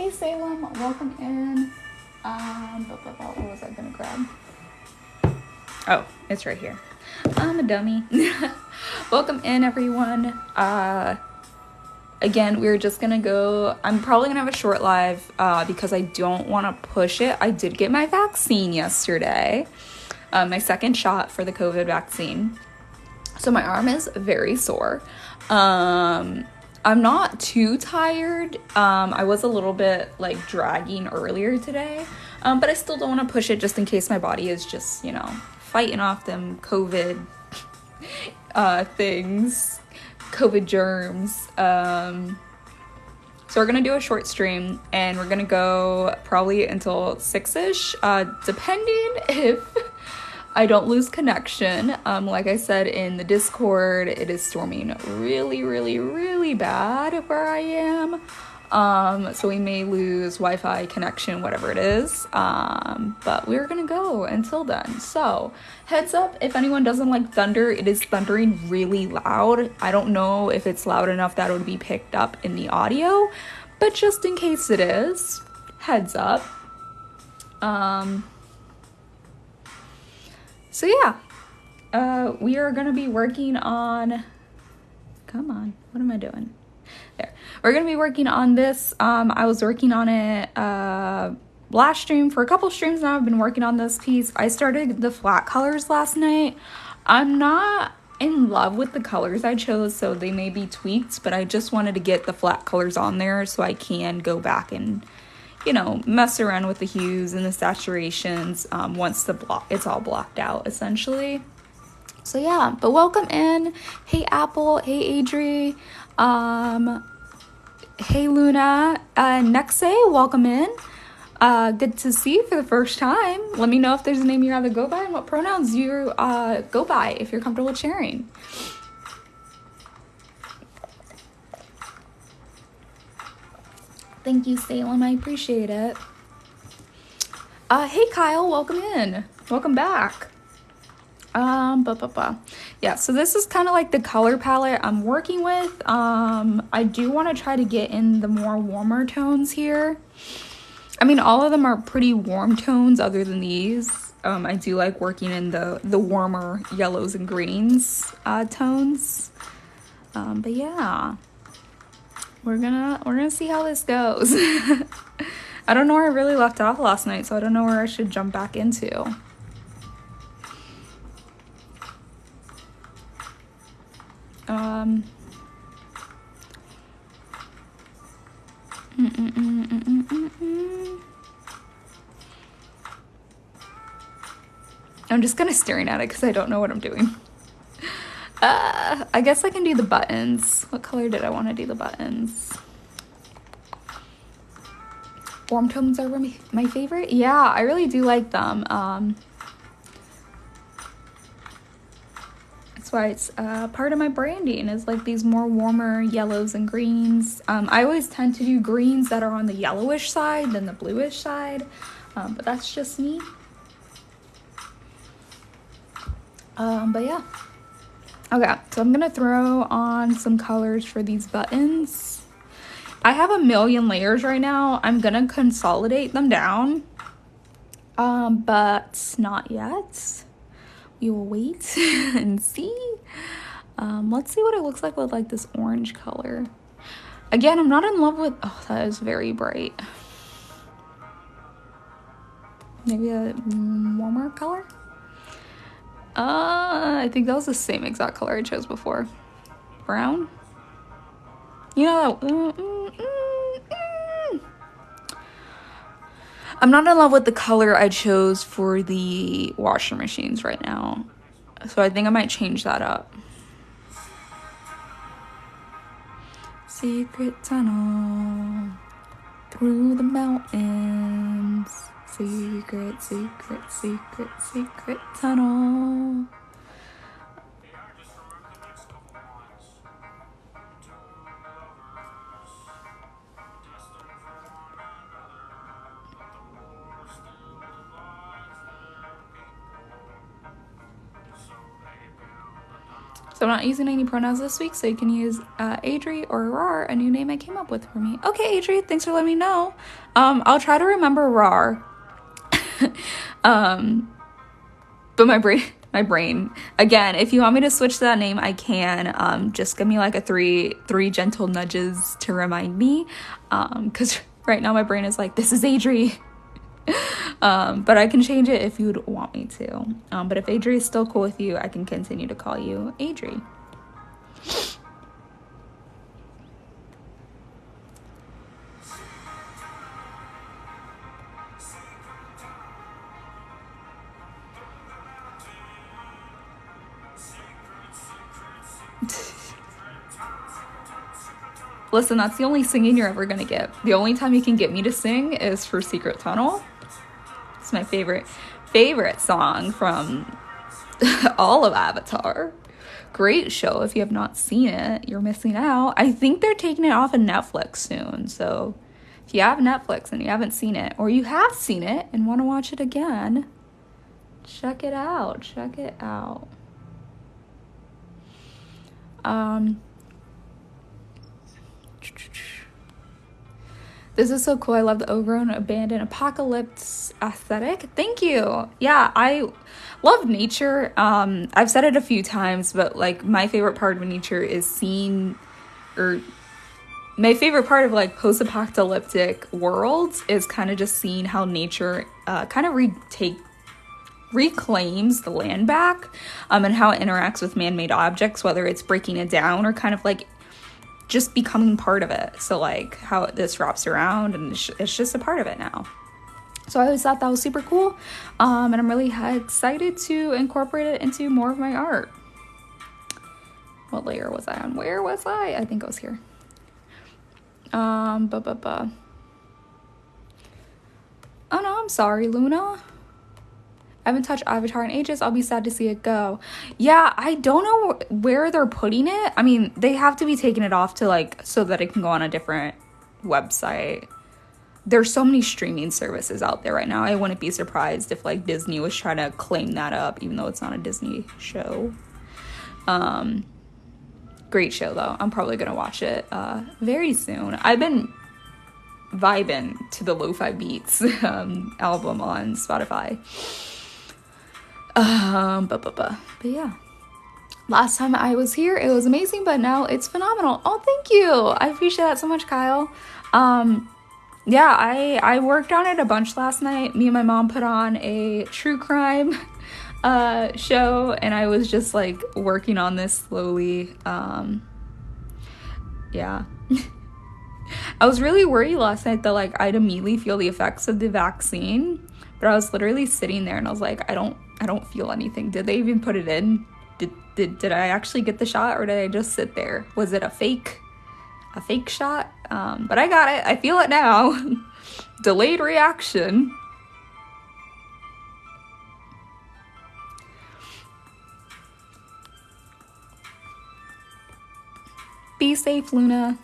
Hey Salem, welcome in. What was I gonna grab? Oh, it's right here. I'm a dummy. Welcome in, everyone. Again, we're just gonna go. I'm probably gonna have a short live because I don't want to push it. I did get my vaccine yesterday, my second shot for the COVID vaccine. So my arm is very sore. I'm not too tired. I was a little bit like dragging earlier today, but I still don't want to push it just in case my body is just, you know, fighting off them COVID things, COVID germs. So we're going to do a short stream and we're going to go probably until 6-ish, depending if I don't lose connection. Like I said in the Discord, it is storming really, really, really bad where I am. So we may lose Wi-Fi connection, whatever it is. But we're gonna go until then. So heads up, if anyone doesn't like thunder, it is thundering really loud. I don't know if it's loud enough that it would be picked up in the audio, but just in case it is, heads up. So yeah, we are going to be working on, come on, what am I doing? There. We're going to be working on this. I was working on it last stream. For a couple streams now, I've been working on this piece. I started the flat colors last night. I'm not in love with the colors I chose, so they may be tweaked, but I just wanted to get the flat colors on there so I can go back and, you know, mess around with the hues and the saturations once it's all blocked out, essentially. So yeah, but welcome in. Hey Apple, hey Adri, hey Luna, Nexe, welcome in. Good to see you for the first time. Let me know if there's a name you rather go by and what pronouns you go by if you're comfortable sharing. Thank you, Salem. I appreciate it. Hey, Kyle. Welcome in. Welcome back. Yeah, so this is kind of like the color palette I'm working with. I do want to try to get in the more warmer tones here. I mean, all of them are pretty warm tones other than these. I do like working in the warmer yellows and greens tones. But yeah. We're gonna see how this goes. I don't know where I really left off last night, so I don't know where I should jump back into. I'm just kind of staring at it because I don't know what I'm doing. I guess I can do the buttons. What color did I want to do the buttons? Warm tones are my favorite. Yeah, I really do like them. That's why it's part of my branding is like these more warmer yellows and greens. I always tend to do greens that are on the yellowish side than the bluish side, but that's just me. But yeah. Okay, so I'm gonna throw on some colors for these buttons. I have a million layers right now. I'm gonna consolidate them down, but not yet. We will wait and see. Let's see what it looks like with like this orange color. Again, I'm not in love with, oh, that is very bright. Maybe a warmer color? I think that was the same exact color I chose before. Brown? You know, I'm not in love with the color I chose for the washer machines right now. So I think I might change that up. Secret tunnel through the mountains. Secret, secret, secret, secret tunnel. So I'm not using any pronouns this week, so you can use Adri or Rar, a new name I came up with for me. Okay, Adri, thanks for letting me know. I'll try to remember Rar. But my brain, again, if you want me to switch to that name, I can. Just give me like a three gentle nudges to remind me. Because right now my brain is like, this is Adri. But I can change it if you would want me to. But if Adri is still cool with you, I can continue to call you Adri. Listen, that's the only singing you're ever gonna get. The only time you can get me to sing is for Secret Tunnel. It's my favorite song from all of Avatar. Great show. If you have not seen it, you're missing out. I think they're taking it off of Netflix soon. So if you have Netflix and you haven't seen it, or you have seen it and want to watch it again, check it out. Check it out. This is so cool. I love the overgrown, abandoned apocalypse aesthetic. Thank you. Yeah, I love nature. I've said it a few times, but like my favorite part of nature is seeing, or my favorite part of like post-apocalyptic worlds is kind of just seeing how nature kind of reclaims the land back, and how it interacts with man-made objects, whether it's breaking it down or kind of like just becoming part of it. So like how this wraps around and it's just a part of it now. So I always thought that was super cool, and I'm really excited to incorporate it into more of my art. What layer was I on? Where was I? I think I was here. Oh no, I'm sorry, Luna. I haven't touched Avatar in ages. I'll be sad to see it go. Yeah, I don't know where they're putting it. I mean, they have to be taking it off to like, so that it can go on a different website. There's so many streaming services out there right now. I wouldn't be surprised if like Disney was trying to claim that up, even though it's not a Disney show. Great show though. I'm probably gonna watch it very soon. I've been vibing to the Lo-Fi Beats album on Spotify. But yeah, last time I was here it was amazing, but now it's phenomenal. Oh, thank you. I appreciate that so much, Kyle. Yeah, I worked on it a bunch last night. Me and my mom put on a true crime show, and I was just like working on this slowly. Yeah. I was really worried last night that like I'd immediately feel the effects of the vaccine, but I was literally sitting there and I was like, I don't feel anything. Did they even put it in? Did I actually get the shot, or did I just sit there? Was it a fake shot? But I got it. I feel it now. Delayed reaction. Be safe, Luna.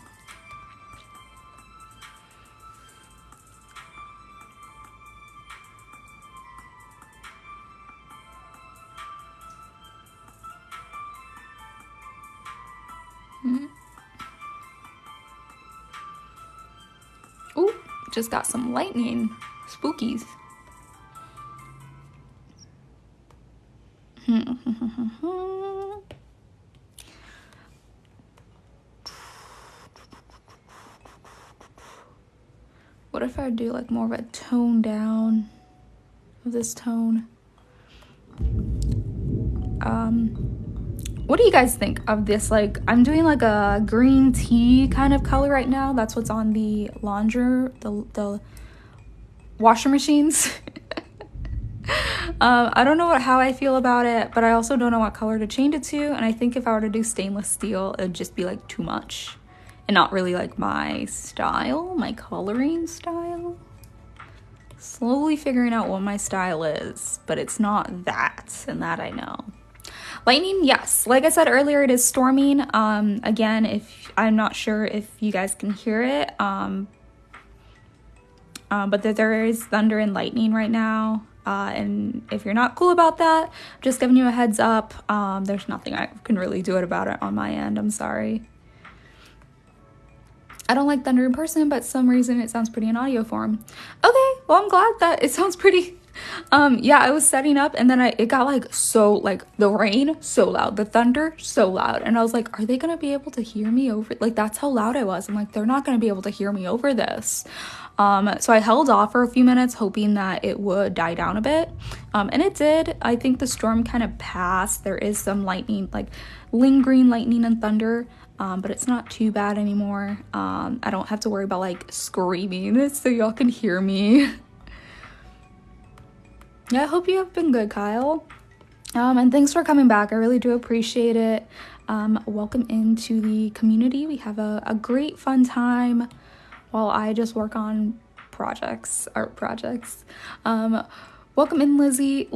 Ooh, just got some lightning. Spookies. What if I do like more of a tone down of this tone? What do you guys think of this? Like, I'm doing like a green tea kind of color right now. That's what's on the the washer machines. I don't know how I feel about it, but I also don't know what color to change it to. And I think if I were to do stainless steel, it would just be like too much and not really like my style, my coloring style. Slowly figuring out what my style is, but it's not that, and that I know. Lightning, yes. Like I said earlier, it is storming. Again, if I'm not sure if you guys can hear it, but there is thunder and lightning right now. And if you're not cool about that, just giving you a heads up. There's nothing I can really do about it on my end. I'm sorry. I don't like thunder in person, but some reason it sounds pretty in audio form. Okay, well, I'm glad that it sounds pretty. Yeah, I was setting up, and then it got like so, like the rain so loud, the thunder so loud, and I was like, are they gonna be able to hear me over, like that's how loud I was. I'm like, they're not gonna be able to hear me over this. So I held off for a few minutes hoping that it would die down a bit, and it did. I think the storm kind of passed. There is some lightning, like lingering lightning and thunder, but it's not too bad anymore. I don't have to worry about like screaming so y'all can hear me. Yeah, I hope you have been good, Kyle. And thanks for coming back. I really do appreciate it. Welcome into the community. We have a great fun time while I just work on art projects. Welcome in, Lizzie.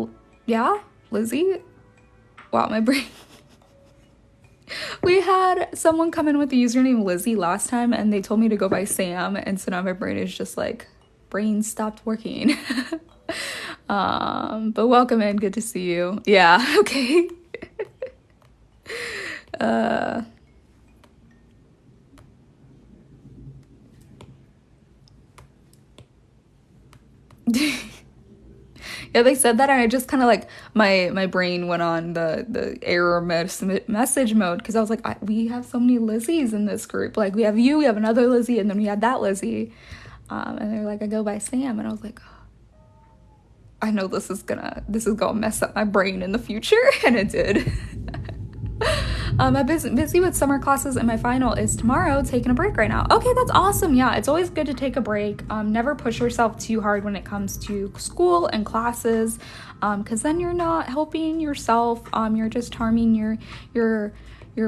Yeah, Lizzie? Wow, my brain. We had someone come in with the username Lizzie last time, and they told me to go by Sam, and so now my brain is just like, brain stopped working. But welcome in, good to see you. Yeah, okay. Yeah, they said that, and I just kind of like my brain went on the error message mode, because I was like, we have so many Lizzies in this group. Like, we have you, we have another Lizzie, and then we had that Lizzie. And they're like, I go by Sam, and I was like, I know this is gonna mess up my brain in the future, and it did. I'm busy with summer classes, and my final is tomorrow, taking a break right now. Okay, that's awesome. Yeah, it's always good to take a break. Never push yourself too hard when it comes to school and classes, because then you're not helping yourself. You're just harming your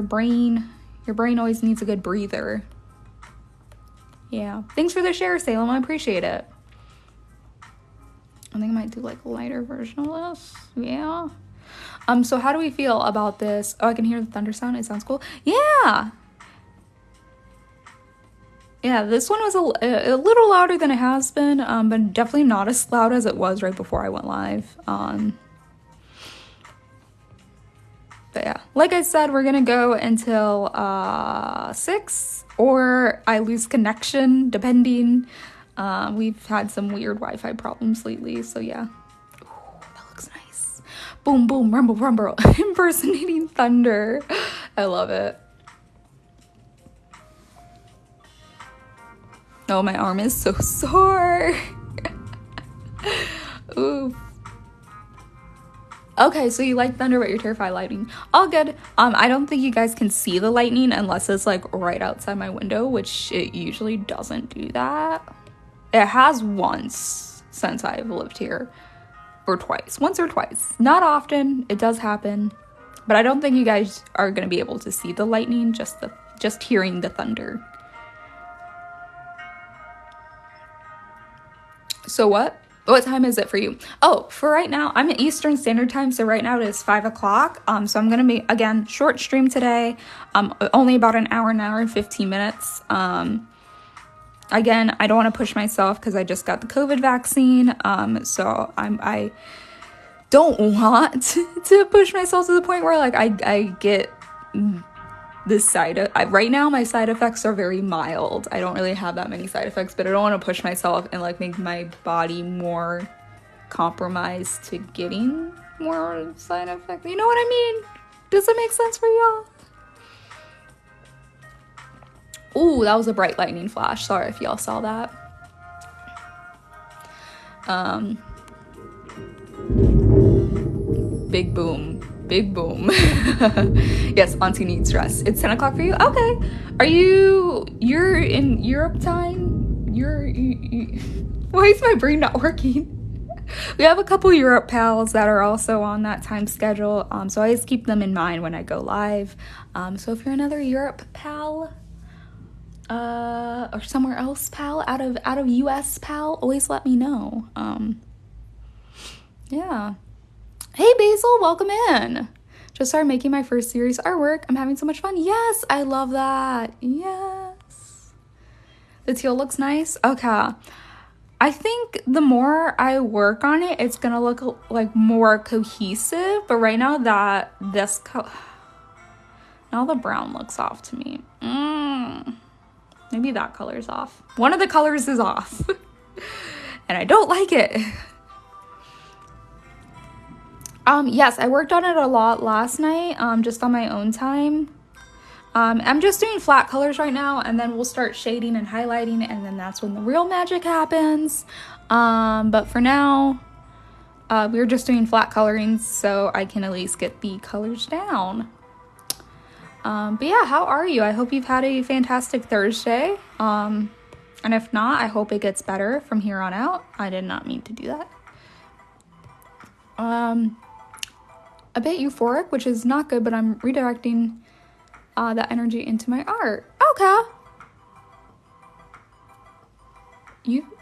brain. Your brain always needs a good breather. Yeah, thanks for the share, Salem. I appreciate it. I think I might do like a lighter version of this. Yeah. So how do we feel about this? Oh, I can hear the thunder sound. It sounds cool. Yeah. Yeah, this one was a little louder than it has been, but definitely not as loud as it was right before I went live. But yeah, like I said, we're gonna go until 6, or I lose connection, depending. We've had some weird Wi-Fi problems lately, so yeah. Ooh, that looks nice. Boom, boom, rumble, rumble. Impersonating thunder. I love it. Oh, my arm is so sore. Ooh. Okay, so you like thunder, but you're terrified of lightning. All good. I don't think you guys can see the lightning unless it's like right outside my window, which it usually doesn't do that. It has once since I've lived here, or twice. Once or twice. Not often. It does happen. But I don't think you guys are going to be able to see the lightning, just hearing the thunder. So what? What time is it for you? Oh, for right now, I'm at Eastern Standard Time, so right now it is 5 o'clock. So I'm going to be, again, short stream today. Only about an hour and 15 minutes. Again, I don't want to push myself because I just got the COVID vaccine, so I don't want to push myself to the point where like I get this right now my side effects are very mild. I don't really have that many side effects, but I don't want to push myself and like make my body more compromised to getting more side effects. You know what I mean? Does it make sense for y'all? Ooh, that was a bright lightning flash. Sorry if y'all saw that. Big boom. Big boom. Yes, auntie needs rest. It's 10 o'clock for you? Okay. You're in Europe time? Why is my brain not working? We have a couple Europe pals that are also on that time schedule. So I always keep them in mind when I go live. So if you're another Europe pal, or somewhere else pal, out of US pal, always let me know. Yeah. Hey Basil, welcome in. Just started making my first series artwork. I'm having so much fun. Yes, I love that. Yes. The teal looks nice. Okay. I think the more I work on it, it's gonna look like more cohesive. But right now that this color, now the brown looks off to me. Maybe that color's off. One of the colors is off. And I don't like it. Yes, I worked on it a lot last night, just on my own time. I'm just doing flat colors right now, and then we'll start shading and highlighting, and then that's when the real magic happens. But for now, we're just doing flat coloring so I can at least get the colors down. But yeah, how are you? I hope you've had a fantastic Thursday. And if not, I hope it gets better from here on out. I did not mean to do that. A bit euphoric, which is not good, but I'm redirecting that energy into my art. Okay.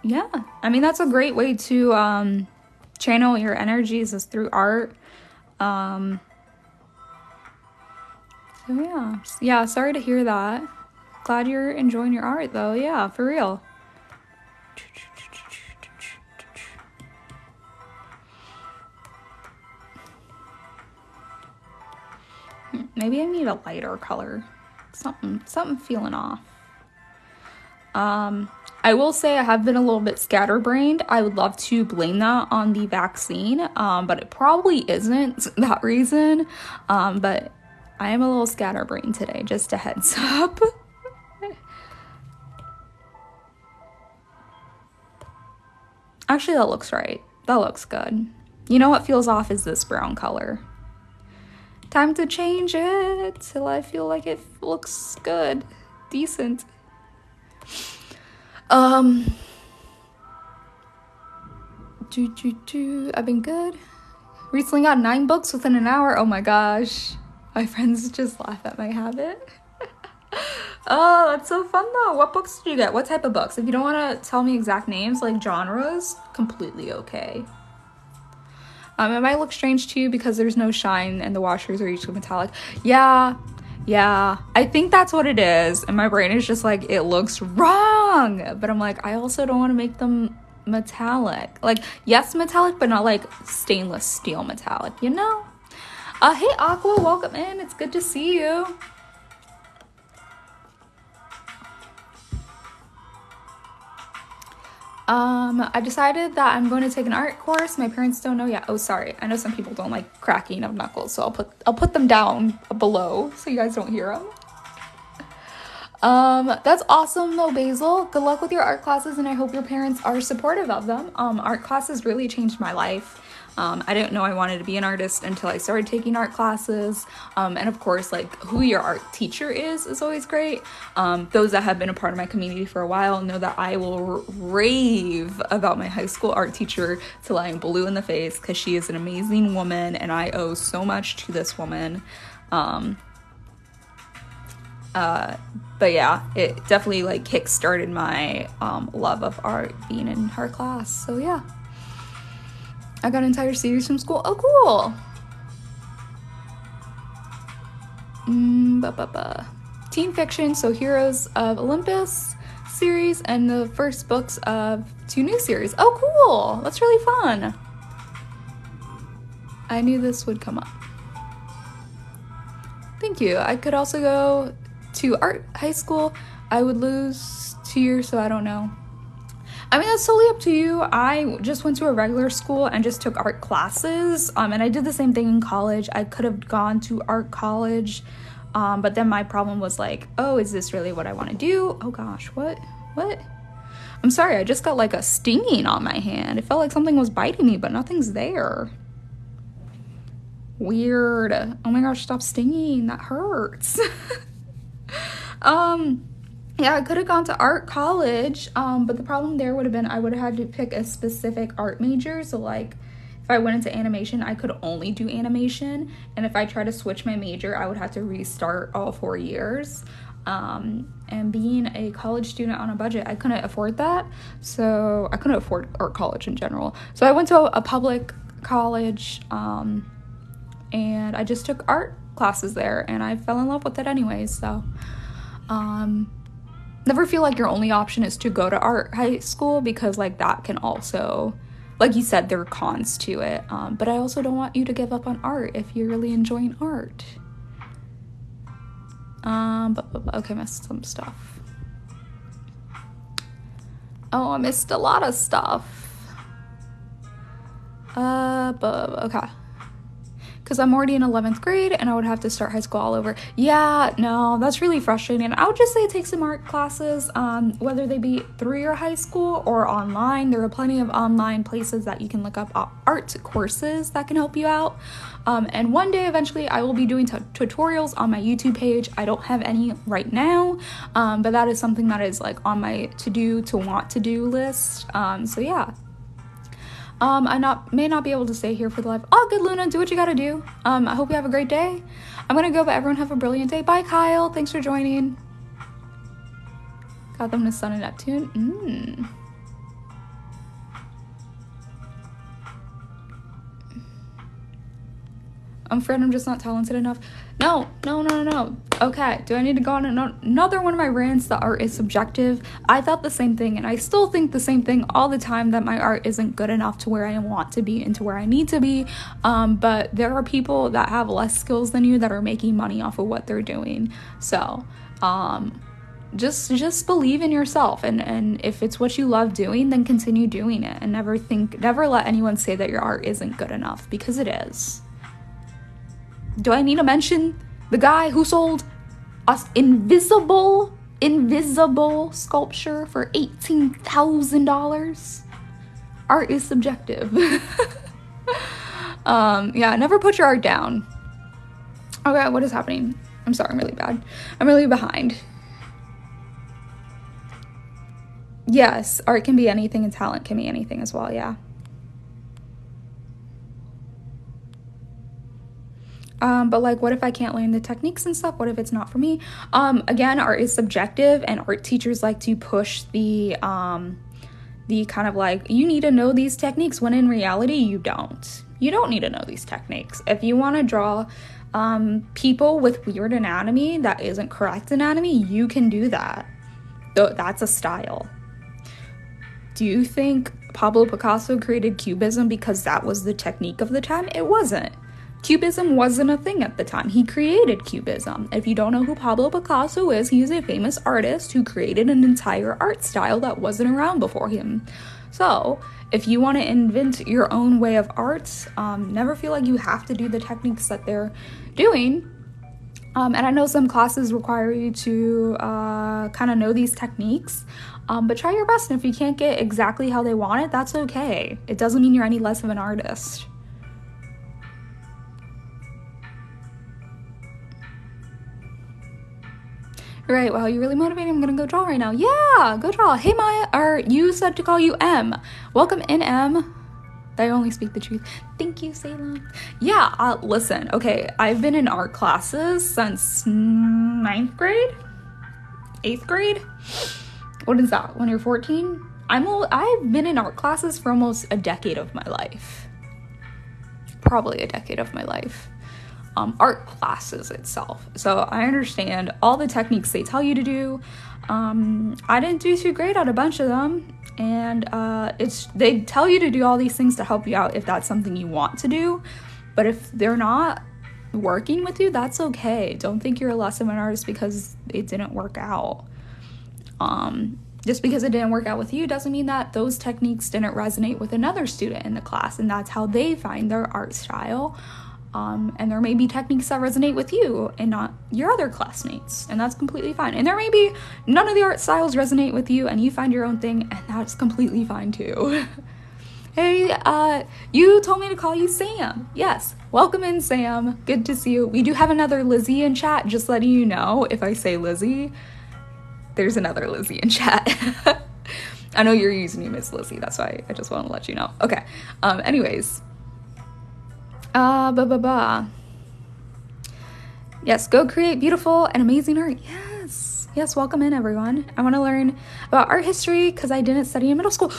Yeah. I mean, that's a great way to channel your energies is through art. So yeah, sorry to hear that. Glad you're enjoying your art though. Yeah, for real. Maybe I need a lighter color. Something feeling off. I will say I have been a little bit scatterbrained. I would love to blame that on the vaccine, but it probably isn't that reason. But I am a little scatterbrained today, just a heads up. Actually, that looks right. That looks good. You know what feels off is this brown color. Time to change it till I feel like it looks good, decent. I've been good. Recently got 9 books within an hour. Oh my gosh. My friends just laugh at my habit. Oh, that's so fun though. What books did you get? What type of books? If you don't want to tell me exact names, like genres, completely okay. It might look strange to you because there's no shine and the washers are each metallic. Yeah. I think that's what it is. And my brain is just like, it looks wrong. But I'm like, I also don't want to make them metallic. Like, yes, metallic, but not like stainless steel metallic, you know? Hey, Aqua, welcome in. It's good to see you. I decided that I'm going to take an art course. My parents don't know yet. Oh, sorry. I know some people don't like cracking of knuckles, so I'll put them down below so you guys don't hear them. That's awesome though, Basil. Good luck with your art classes, and I hope your parents are supportive of them. Art classes really changed my life. I didn't know I wanted to be an artist until I started taking art classes. And of course, like, who your art teacher is always great. Those that have been a part of my community for a while know that I will rave about my high school art teacher till I am blue in the face, because she is an amazing woman and I owe so much to this woman. But yeah, it definitely like kick-started my love of art being in her class. So yeah. I got an entire series from school. Oh, cool. Teen fiction, so Heroes of Olympus series and the first books of 2 new series. Oh, cool. That's really fun. I knew this would come up. Thank you. I could also go to art high school. I would lose 2 years, so I don't know. I mean, that's totally up to you. I just went to a regular school and just took art classes. And I did the same thing in college. I could have gone to art college. But then my problem was like, oh, is this really what I want to do? Oh gosh, what? I'm sorry, I just got like a stinging on my hand. It felt like something was biting me, but nothing's there. Weird. Oh my gosh, stop stinging. That hurts. Yeah, I could have gone to art college, but the problem there would have been I would have had to pick a specific art major. So like if I went into animation, I could only do animation. And if I tried to switch my major, I would have to restart all 4 years. And being a college student on a budget, I couldn't afford that. So I couldn't afford art college in general. So I went to a public college, and I just took art classes there, and I fell in love with it anyways. So, never feel like your only option is to go to art high school, because like that can also, like you said, there are cons to it. But I also don't want you to give up on art if you're really enjoying art. Okay, missed some stuff. Oh, I missed a lot of stuff. Okay. Because I'm already in 11th grade and I would have to start high school all over. Yeah, no, that's really frustrating. I would just say take some art classes, whether they be through your high school or online. There are plenty of online places that you can look up art courses that can help you out. And one day, eventually, I will be doing tutorials on my YouTube page. I don't have any right now, but that is something that is like on my want to do list. So yeah. I may not be able to stay here for the live. Oh, good, Luna. Do what you gotta do. I hope you have a great day. I'm gonna go, but everyone have a brilliant day. Bye, Kyle. Thanks for joining. Got them to Sun and Neptune. I'm afraid I'm just not talented enough. No. Okay, do I need to go on another one of my rants that art is subjective? I thought the same thing, and I still think the same thing all the time, that my art isn't good enough to where I want to be and to where I need to be. But there are people that have less skills than you that are making money off of what they're doing. So, just believe in yourself, and if it's what you love doing, then continue doing it, and never let anyone say that your art isn't good enough, because it is. Do I need to mention the guy who sold us invisible sculpture for $18,000? Art is subjective. Yeah, never put your art down. Okay, what is happening? I'm sorry, I'm really bad. I'm really behind. Yes, art can be anything and talent can be anything as well, yeah. But like, what if I can't learn the techniques and stuff? What if it's not for me? Again, art is subjective, and art teachers like to push the kind of like, you need to know these techniques, when in reality, you don't. You don't need to know these techniques. If you want to draw people with weird anatomy that isn't correct anatomy, you can do that. That's a style. Do you think Pablo Picasso created Cubism because that was the technique of the time? It wasn't. Cubism wasn't a thing at the time. He created Cubism. If you don't know who Pablo Picasso is, he is a famous artist who created an entire art style that wasn't around before him. So, if you want to invent your own way of art, never feel like you have to do the techniques that they're doing. And I know some classes require you to kind of know these techniques, but try your best. And if you can't get exactly how they want it, that's okay. It doesn't mean you're any less of an artist. Right, wow, you're really motivating. I'm gonna go draw right now. Yeah, go draw. Hey, Maya, or you said to call you M. Welcome in, M. I only speak the truth. Thank you, Salem. Yeah, listen, okay, I've been in art classes since 9th grade? 8th grade? What is that, when you're 14? I've been in art classes for almost a decade of my life. Probably a decade of my life. Art classes itself. So I understand all the techniques they tell you to do. I didn't do too great at a bunch of them, and they tell you to do all these things to help you out if that's something you want to do. But if they're not working with you, that's okay. Don't think you're less of an artist because it didn't work out. Just because it didn't work out with you doesn't mean that those techniques didn't resonate with another student in the class, and that's how they find their art style. And there may be techniques that resonate with you and not your other classmates, and that's completely fine. And there may be none of the art styles resonate with you and you find your own thing, and that's completely fine too. Hey, you told me to call you Sam. Yes, welcome in, Sam. Good to see you. We do have another Lizzie in chat, just letting you know. If I say Lizzie, there's another Lizzie in chat. I know your username is Lizzie, that's why I just want to let you know. Okay, anyways. Yes, go create beautiful and amazing art. Yes, welcome in, everyone. I want to learn about art history because I didn't study in middle school.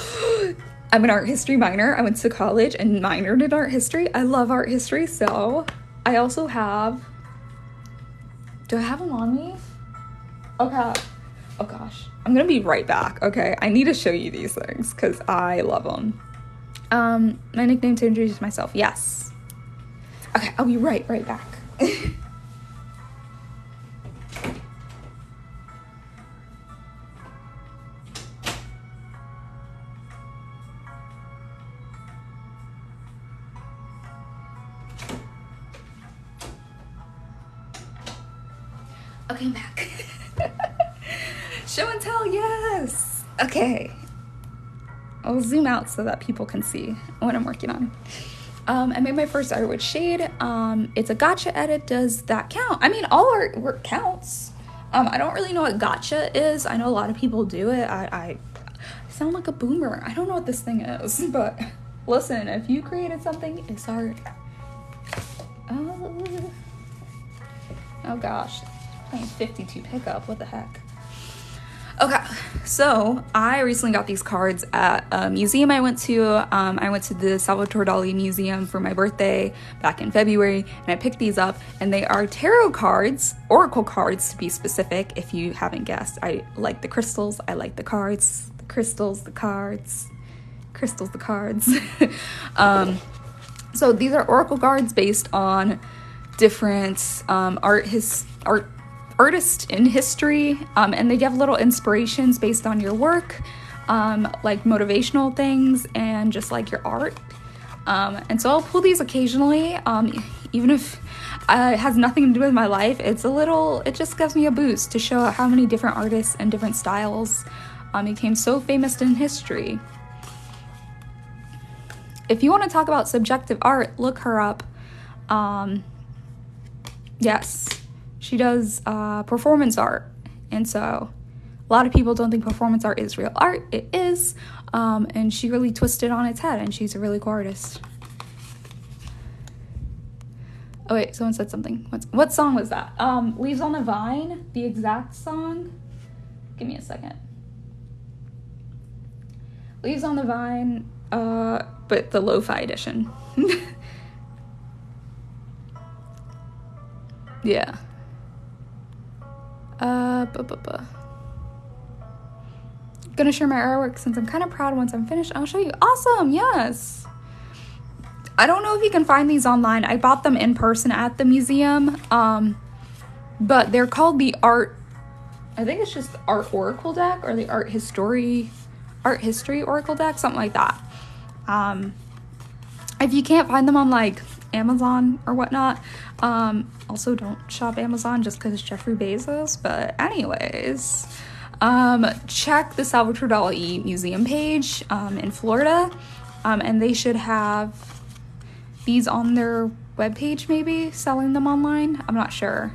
I'm an art history minor. I went to college and minored in art history. I love art history, so I also have... Do I have them on me? Okay. Oh gosh, I'm gonna be right back, okay? I need to show you these things because I love them. My nickname to introduce myself, yes. Okay, I'll be right back. Okay, I'm back. Show and tell, yes. Okay. I'll zoom out so that people can see what I'm working on. I made my first art with shade. It's a gotcha edit. Does that count? I mean, all artwork counts. I don't really know what gotcha is. I know a lot of people do it. I sound like a boomer. I don't know what this thing is, but listen, if you created something, it's art. Oh gosh, playing 52 pickup, what the heck? Okay, so I recently got these cards at a museum I went to. I went to the Salvatore Dali Museum for my birthday back in February, and I picked these up, and they are tarot cards, oracle cards to be specific, if you haven't guessed. I like the crystals, I like the cards, the crystals, the cards, crystals, the cards. So these are oracle cards based on different artists in history, and they give little inspirations based on your work, like motivational things and just like your art. And so I'll pull these occasionally, even if it has nothing to do with my life. It just gives me a boost to show how many different artists and different styles became so famous in history. If you want to talk about subjective art, look her up. Yes. She does performance art, and so a lot of people don't think performance art is real art. It is, and she really twisted on its head, and she's a really cool artist. Oh wait, someone said something. What song was that? Leaves on the Vine, the exact song? Give me a second. Leaves on the Vine, but the lo-fi edition. Yeah. Gonna share my artwork since I'm kind of proud. Once I'm finished, I'll show you. Awesome, yes. I don't know if you can find these online. I bought them in person at the museum, but they're called the art, I think it's just the art oracle deck, or the art history oracle deck, something like that. If you can't find them on like Amazon or whatnot, also don't shop Amazon just because it's Jeffrey Bezos, but anyways, check the Salvatore Dali Museum page in Florida, and they should have these on their webpage, maybe selling them online. I'm not sure.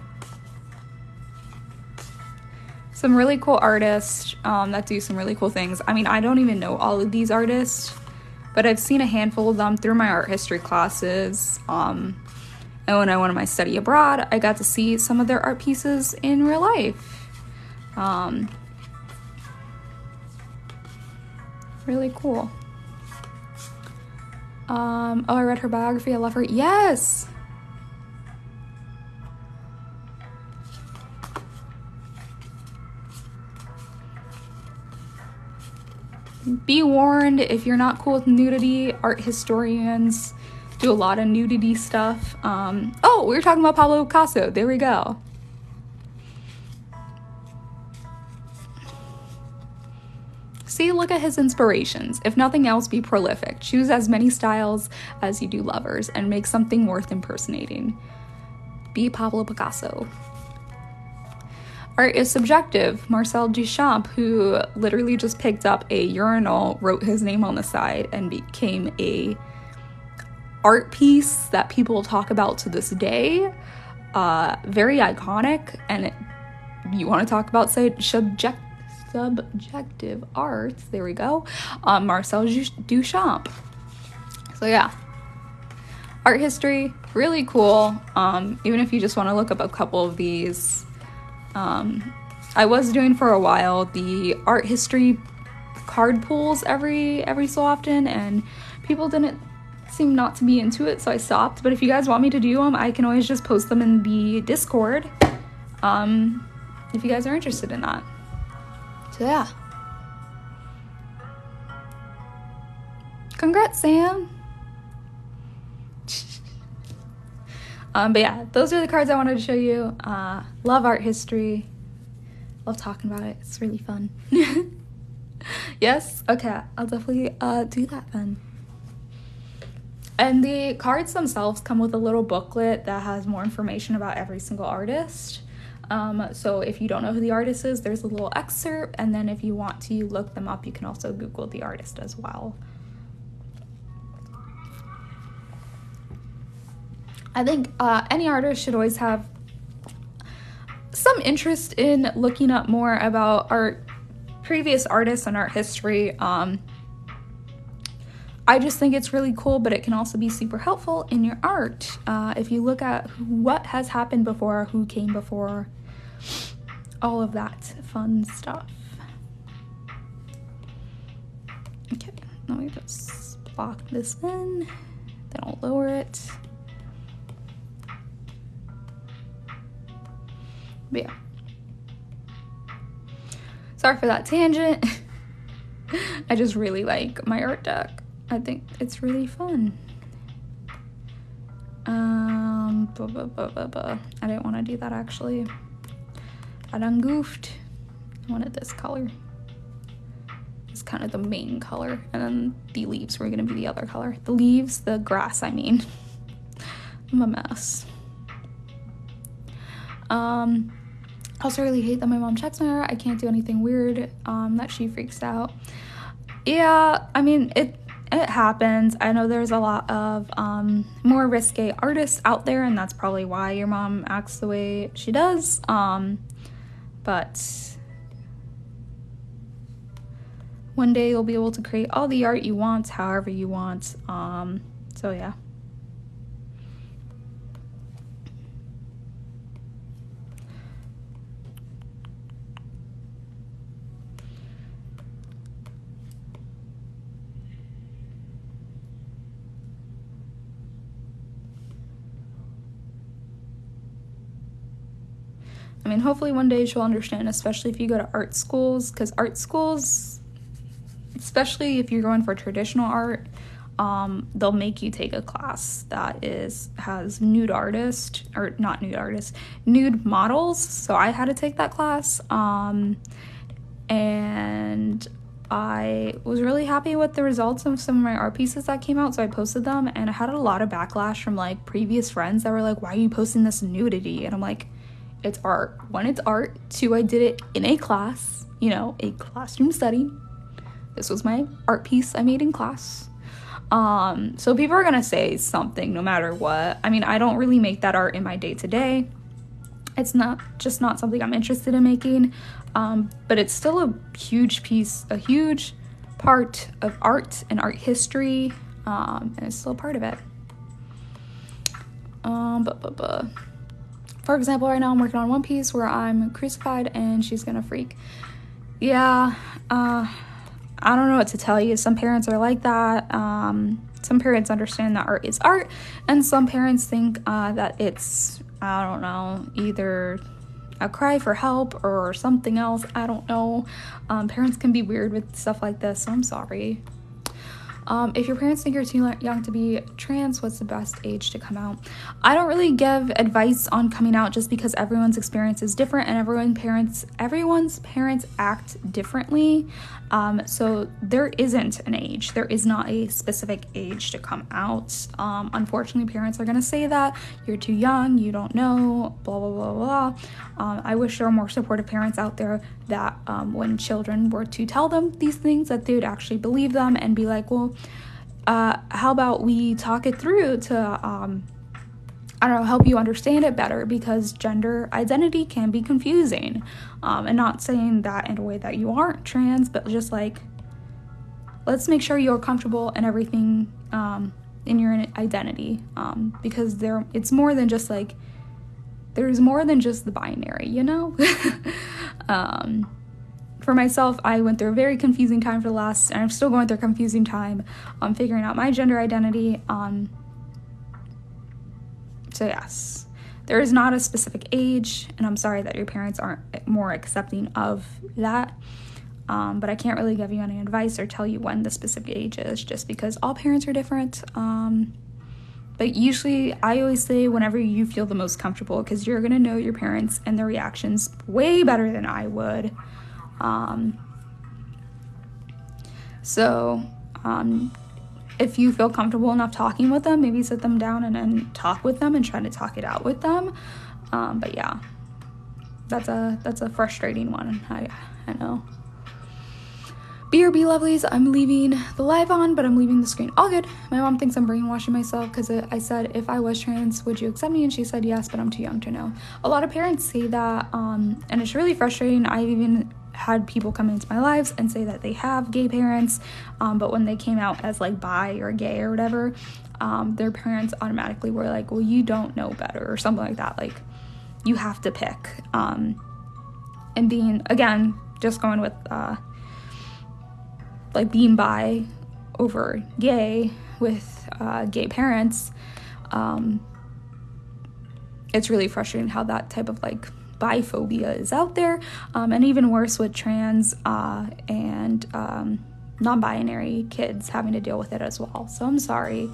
Some really cool artists that do some really cool things. I mean, I don't even know all of these artists, but I've seen a handful of them through my art history classes. And when I went on my study abroad, I got to see some of their art pieces in real life. Really cool. Oh, I read her biography. I love her. Yes! Be warned, if you're not cool with nudity, art historians do a lot of nudity stuff. Oh, we were talking about Pablo Picasso. There we go. See, look at his inspirations. If nothing else, be prolific. Choose as many styles as you do lovers and make something worth impersonating. Be Pablo Picasso. Art is subjective. Marcel Duchamp, who literally just picked up a urinal, wrote his name on the side, and became a art piece that people talk about to this day. Very iconic. And you want to talk about subjective art, there we go. Marcel Duchamp. So yeah, art history, really cool. Even if you just want to look up a couple of these. I was doing for a while the art history card pools every so often, and people didn't seem not to be into it, so I stopped. But if you guys want me to do them, I can always just post them in the Discord, if you guys are interested in that. So yeah. Congrats, Sam. But yeah, those are the cards I wanted to show you. Love art history. Love talking about it. It's really fun. Yes? Okay, I'll definitely do that then. And the cards themselves come with a little booklet that has more information about every single artist. So if you don't know who the artist is, there's a little excerpt, and then if you want to look them up, you can also Google the artist as well. I think any artist should always have some interest in looking up more about art, previous artists and art history. I just think it's really cool, but it can also be super helpful in your art. If you look at what has happened before, who came before, all of that fun stuff. Okay, let me just lock this in, then I'll lower it. But yeah. Sorry for that tangent. I just really like my art deck. I think it's really fun. I didn't want to do that actually. I done goofed. I wanted this color. It's kind of the main color, and then the leaves were gonna be the other color. The leaves, the grass, I mean. I'm a mess. I also really hate that my mom checks my art. I can't do anything weird that she freaks out. Yeah, I mean, it happens. I know there's a lot of more risque artists out there, and that's probably why your mom acts the way she does. But one day you'll be able to create all the art you want, however you want. So yeah. I mean, hopefully one day she'll understand, especially if you go to art schools, because art schools, especially if you're going for traditional art, they'll make you take a class that has nude artists, or not nude artists, nude models. So I had to take that class, and I was really happy with the results of some of my art pieces that came out, so I posted them, and I had a lot of backlash from like previous friends that were like, why are you posting this nudity? And I'm like, it's art. One, it's art. Two, I did it in a class, you know, a classroom setting. This was my art piece I made in class. So people are gonna say something no matter what. I mean, I don't really make that art in my day-to-day. It's not something I'm interested in making, but it's still a huge piece, a huge part of art and art history, and it's still a part of it. For example, right now I'm working on one piece where I'm crucified and she's gonna freak. Yeah, I don't know what to tell you. Some parents are like that. Some parents understand that art is art, and some parents think that it's, I don't know, either a cry for help or something else. I don't know. Parents can be weird with stuff like this, so I'm sorry. If your parents think you're too young to be trans, what's the best age to come out? I don't really give advice on coming out just because everyone's experience is different and everyone's parents act differently. So there isn't an age. There is not a specific age to come out. Unfortunately, parents are gonna say that you're too young, you don't know, blah, blah, blah, blah. I wish there were more supportive parents out there that when children were to tell them these things, that they would actually believe them and be like, well, how about we talk it through to, I don't know, help you understand it better, because gender identity can be confusing. And not saying that in a way that you aren't trans, but just like, let's make sure you're comfortable in everything in your identity, because it's more than just like, there's more than just the binary, you know? For myself, I went through a very confusing time and I'm still going through a confusing time figuring out my gender identity. So yes, there is not a specific age, and I'm sorry that your parents aren't more accepting of that. but I can't really give you any advice or tell you when the specific age is, just because all parents are different. But usually I always say whenever you feel the most comfortable, because you're going to know your parents and their reactions way better than I would. So if you feel comfortable enough talking with them, maybe sit them down and talk with them and try to talk it out with them. But yeah, that's a frustrating one. I know. BRB lovelies, I'm leaving the live on, but I'm leaving the screen all good. My mom thinks I'm brainwashing myself because I said, if I was trans, would you accept me? And she said yes, but I'm too young to know. A lot of parents say that, and it's really frustrating. I've even had people come into my lives and say that they have gay parents, but when they came out as like bi or gay or whatever, their parents automatically were like, well, you don't know better, or something like that. Like, you have to pick. And being, again, just going with like being bi over gay with gay parents, it's really frustrating how that type of like biphobia is out there, and even worse with trans and non-binary kids having to deal with it as well. So I'm sorry.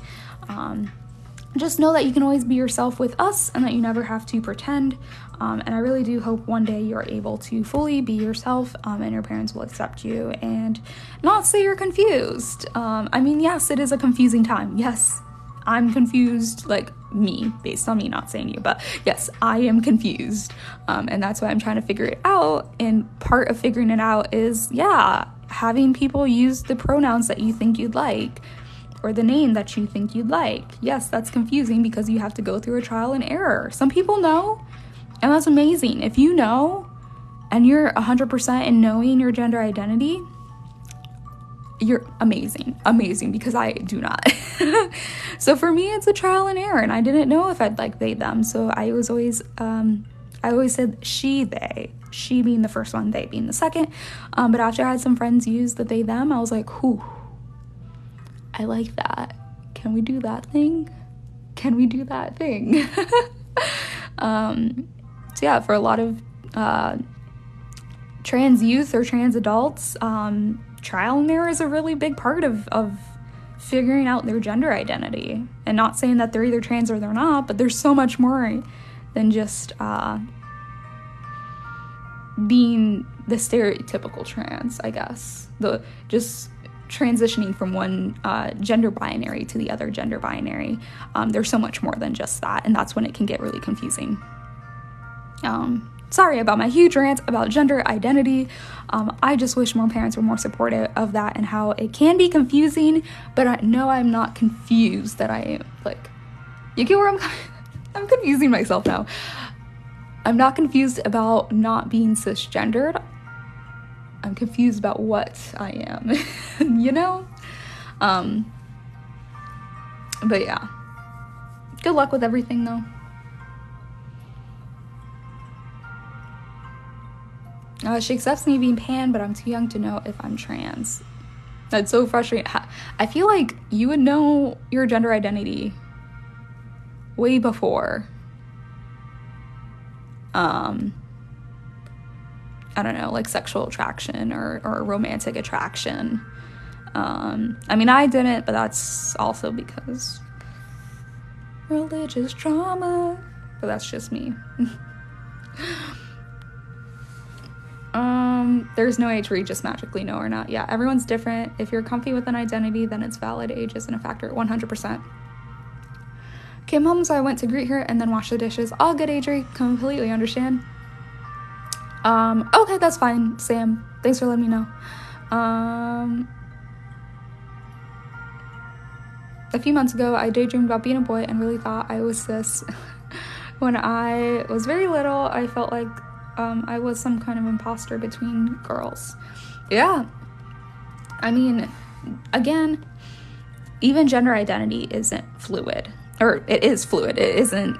Just know that you can always be yourself with us and that you never have to pretend. And I really do hope one day you're able to fully be yourself, and your parents will accept you and not say you're confused. I mean, yes, it is a confusing time. Yes, I'm confused, like me, based on me, not saying you, but yes, I am confused. And that's why I'm trying to figure it out. And part of figuring it out is, having people use the pronouns that you think you'd like, or the name that you think you'd like. Yes, that's confusing because you have to go through a trial and error. Some people know, and that's amazing. If you know and you're 100% in knowing your gender identity, you're amazing, because I do not. So for me, it's a trial and error, and I didn't know if I'd like they, them. So I always said she, they, she being the first one, they being the second. But after I had some friends use the they, them, I was like, whew, I like that. Can we do that thing? So yeah, for a lot of trans youth or trans adults, trial and error is a really big part of figuring out their gender identity. And not saying that they're either trans or they're not, but there's so much more than just being the stereotypical trans, I guess. Just transitioning from one gender binary to the other gender binary. There's so much more than just that, and that's when it can get really confusing. Sorry about my huge rant about gender identity. I just wish more parents were more supportive of that and how it can be confusing, but I know I'm not confused that I am, like, you get where I'm confusing myself now. I'm not confused about not being cisgendered. I'm confused about what I am, you know? But yeah. Good luck with everything, though. She accepts me being pan, but I'm too young to know if I'm trans. That's so frustrating. I feel like you would know your gender identity way before. I don't know, like sexual attraction or romantic attraction. I mean, I didn't, but that's also because religious trauma. But that's just me. There's no age where you just magically know or not. Yeah, everyone's different. If you're comfy with an identity, then it's valid. Age isn't a factor. 100%. Came home, so I went to greet her and then wash the dishes. All good, Adri. Completely understand. Okay, that's fine, Sam. Thanks for letting me know. A few months ago, I daydreamed about being a boy and really thought I was cis. When I was very little, I felt like I was some kind of imposter between girls. Yeah. I mean, again, even gender identity isn't fluid. Or it is fluid. It isn't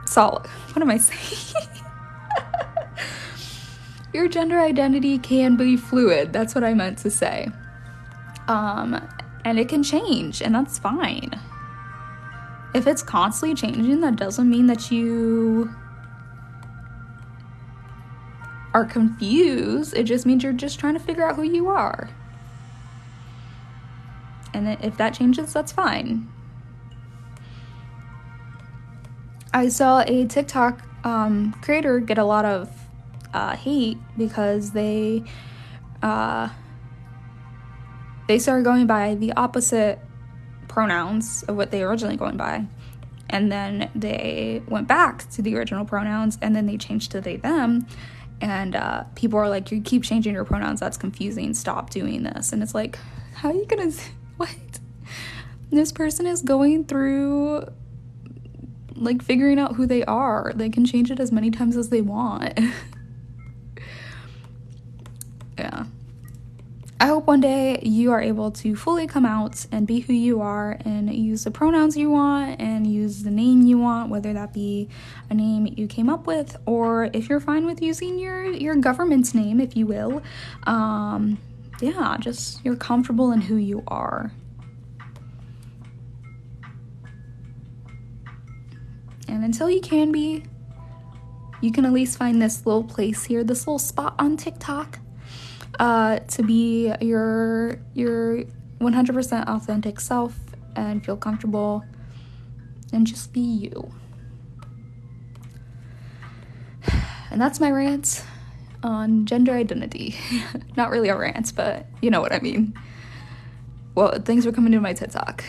solid. What am I saying? Your gender identity can be fluid. That's what I meant to say. And it can change, and that's fine. If it's constantly changing, that doesn't mean that you are confused, it just means you're just trying to figure out who you are. And if that changes, that's fine. I saw a TikTok creator get a lot of hate because they started going by the opposite pronouns of what they were originally going by. And then they went back to the original pronouns, and then they changed to they, them. And people are like, you keep changing your pronouns, that's confusing, stop doing this. And it's like, how are you gonna, what? This person is going through, like, figuring out who they are. They can change it as many times as they want. Yeah. I hope one day you are able to fully come out and be who you are and use the pronouns you want and use the name you want, whether that be a name you came up with, or if you're fine with using your government's name, if you will. Yeah, just you're comfortable in who you are. And until you can be, you can at least find this little place here, this little spot on TikTok, to be your 100% authentic self and feel comfortable and just be you. And that's my rant on gender identity. Not really a rant, but you know what I mean. Well, thanks for coming to my TikTok.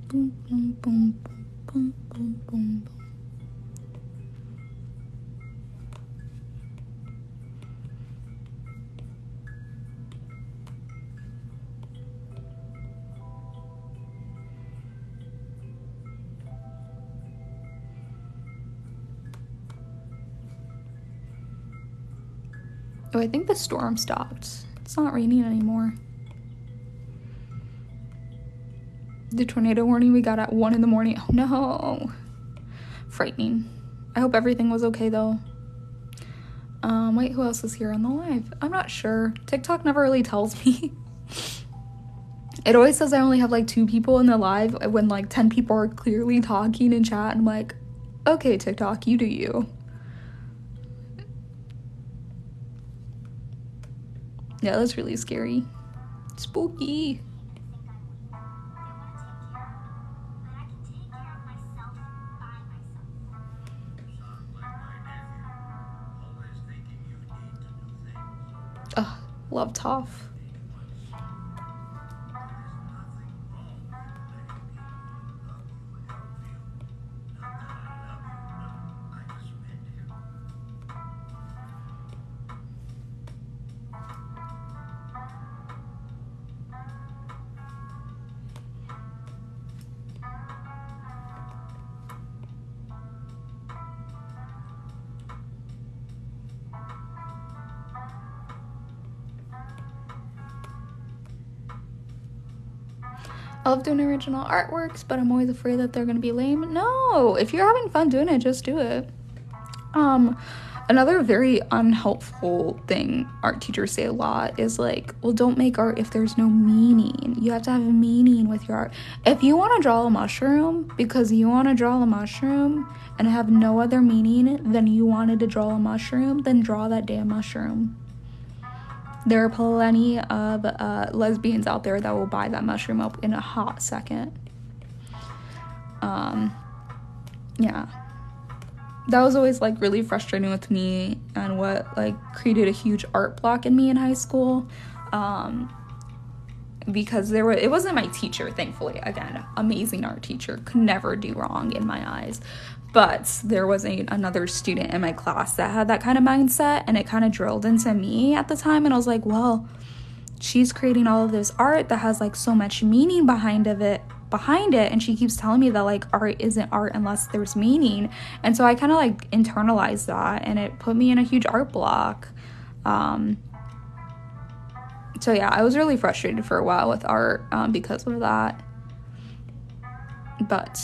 Boom, boom, boom, boom, boom, boom, boom. Oh, I think the storm stopped. It's not raining anymore. The tornado warning we got at 1 in the morning. Oh no. Frightening. I hope everything was okay though. Wait, who else is here on the live? I'm not sure. TikTok never really tells me. It always says I only have like 2 people in the live when like 10 people are clearly talking in chat. I'm like, okay, TikTok, you do you. Yeah, that's really scary. Spooky. Ugh, love Toph. I love doing original artworks, but I'm always afraid that they're gonna be lame. No, if you're having fun doing it, just do it. Another very unhelpful thing art teachers say a lot is like, well, don't make art if there's no meaning. You have to have a meaning with your art. If you want to draw a mushroom because you want to draw a mushroom and have no other meaning than you wanted to draw a mushroom, then draw that damn mushroom. There are plenty of lesbians out there that will buy that mushroom up in a hot second. Yeah. That was always like really frustrating with me and what like created a huge art block in me in high school. Because it wasn't my teacher, thankfully. Again, amazing art teacher, could never do wrong in my eyes. But there was another student in my class that had that kind of mindset, and it kind of drilled into me at the time. And I was like, well, she's creating all of this art that has like so much meaning behind it, and she keeps telling me that like art isn't art unless there's meaning. And so I kind of like internalized that, and it put me in a huge art block. So yeah, I was really frustrated for a while with art because of that. But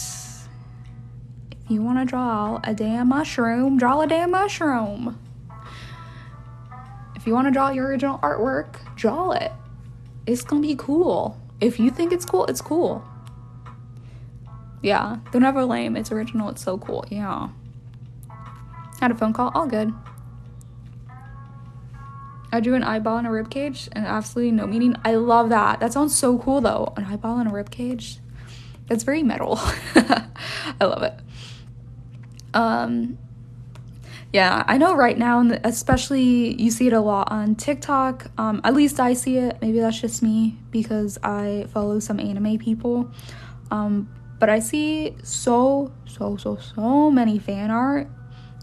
if you want to draw a damn mushroom, draw a damn mushroom. If If you want to draw your original artwork, draw it. It's gonna be cool. If you think it's cool, it's cool. Yeah, they're never lame. It's original. It's so cool. Yeah. Had a phone call. All good. I drew an eyeball and a rib cage and absolutely no meaning. I love that. That sounds so cool though. An eyeball and a rib cage. That's very metal. I love it. Yeah, I know right now, and especially you see it a lot on TikTok. At least I see it. Maybe that's just me because I follow some anime people. But I see so many fan art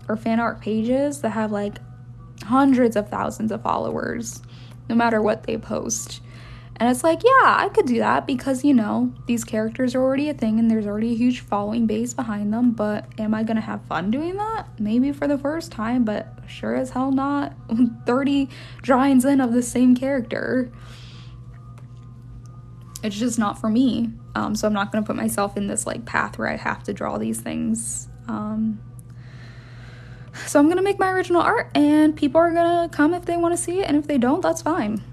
or fan art pages that have like hundreds of thousands of followers, no matter what they post. And it's like, yeah, I could do that because, you know, these characters are already a thing and there's already a huge following base behind them. But am I going to have fun doing that? Maybe for the first time, but sure as hell not 30 drawings in of the same character. It's just not for me. So I'm not going to put myself in this like path where I have to draw these things. So I'm going to make my original art and people are going to come if they want to see it. And if they don't, that's fine.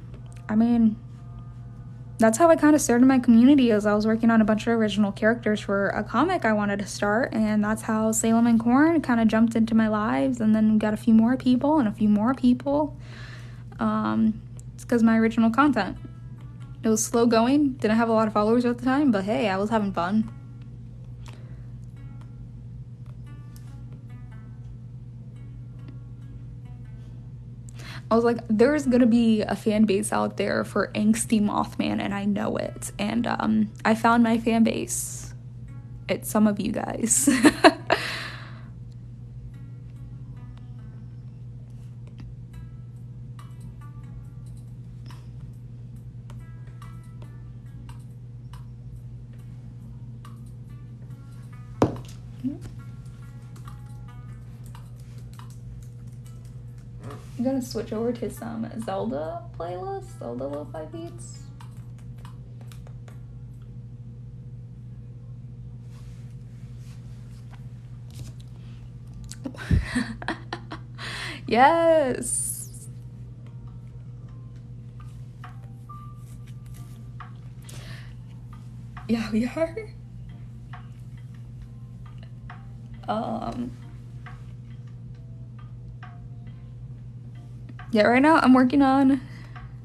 I mean, that's how I kind of started my community, as I was working on a bunch of original characters for a comic I wanted to start, and that's how Salem and Corn kind of jumped into my lives, and then we got a few more people and a few more people. It's because my original content. It was slow going, didn't have a lot of followers at the time, but hey, I was having fun. I was like, there's gonna be a fan base out there for Angsty Mothman, and I know it. And I found my fan base. It's some of you guys. I'm gonna switch over to some Zelda playlist, Zelda lo-fi beats. Yes. Yeah, we are. Yeah, right now I'm working on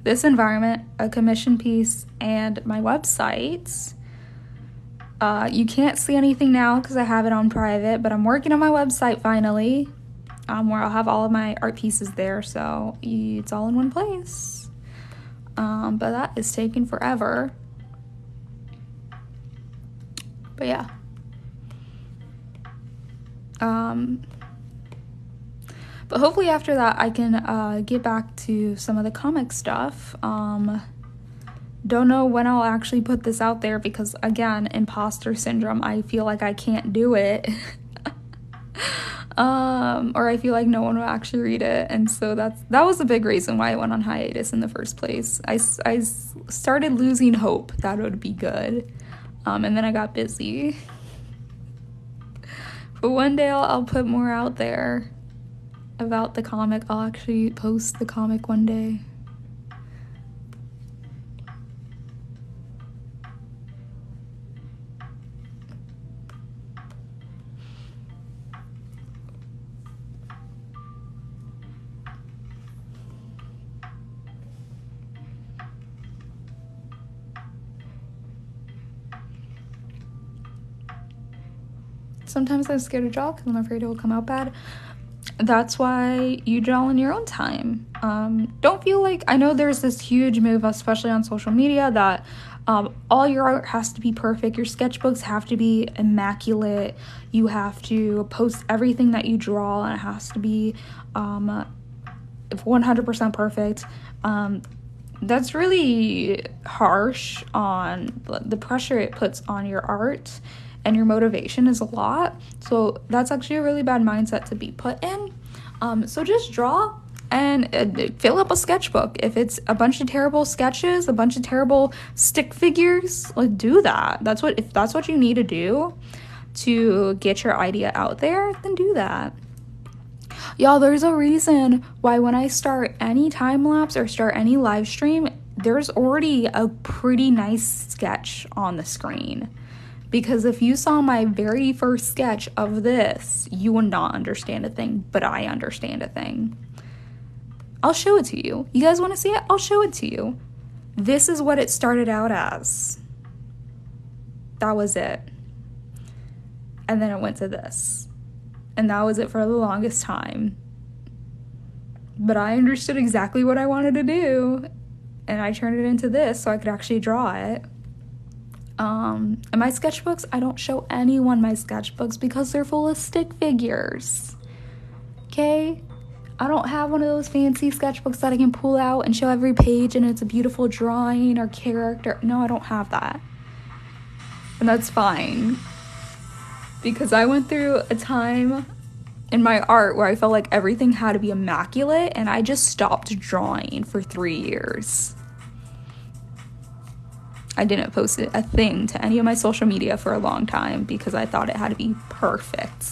this environment, a commission piece, and my website. You can't see anything now because I have it on private, but I'm working on my website finally, where I'll have all of my art pieces there, so it's all in one place. But that is taking forever. But yeah. But hopefully after that I can get back to some of the comic stuff. Don't know when I'll actually put this out there because, again, imposter syndrome. I feel like I can't do it. Or I feel like no one will actually read it. And so that was a big reason why I went on hiatus in the first place. I started losing hope that it would be good. And then I got busy. But one day I'll put more out there about the comic. I'll actually post the comic one day. Sometimes I'm scared to draw because I'm afraid it will come out bad. That's why you draw in your own time. Don't feel like, I know there's this huge move, especially on social media, that all your art has to be perfect. Your sketchbooks have to be immaculate. You have to post everything that you draw, and it has to be 100% perfect. That's really harsh on the pressure it puts on your art. And your motivation is a lot. So that's actually a really bad mindset to be put in. So just draw and fill up a sketchbook. If it's a bunch of terrible sketches, a bunch of terrible stick figures, like, do that. If that's what you need to do to get your idea out there, then do that. Y'all, there's a reason why when I start any time lapse or start any live stream, there's already a pretty nice sketch on the screen. Because if you saw my very first sketch of this, you would not understand a thing, but I understand a thing. I'll show it to you. You guys want to see it? I'll show it to you. This is what it started out as. That was it. And then it went to this. And that was it for the longest time. But I understood exactly what I wanted to do. And I turned it into this so I could actually draw it. And my sketchbooks, I don't show anyone my sketchbooks because they're full of stick figures. Okay? I don't have one of those fancy sketchbooks that I can pull out and show every page and it's a beautiful drawing or character. No, I don't have that. And that's fine. Because I went through a time in my art where I felt like everything had to be immaculate, and I just stopped drawing for 3 years. I didn't post a thing to any of my social media for a long time because I thought it had to be perfect.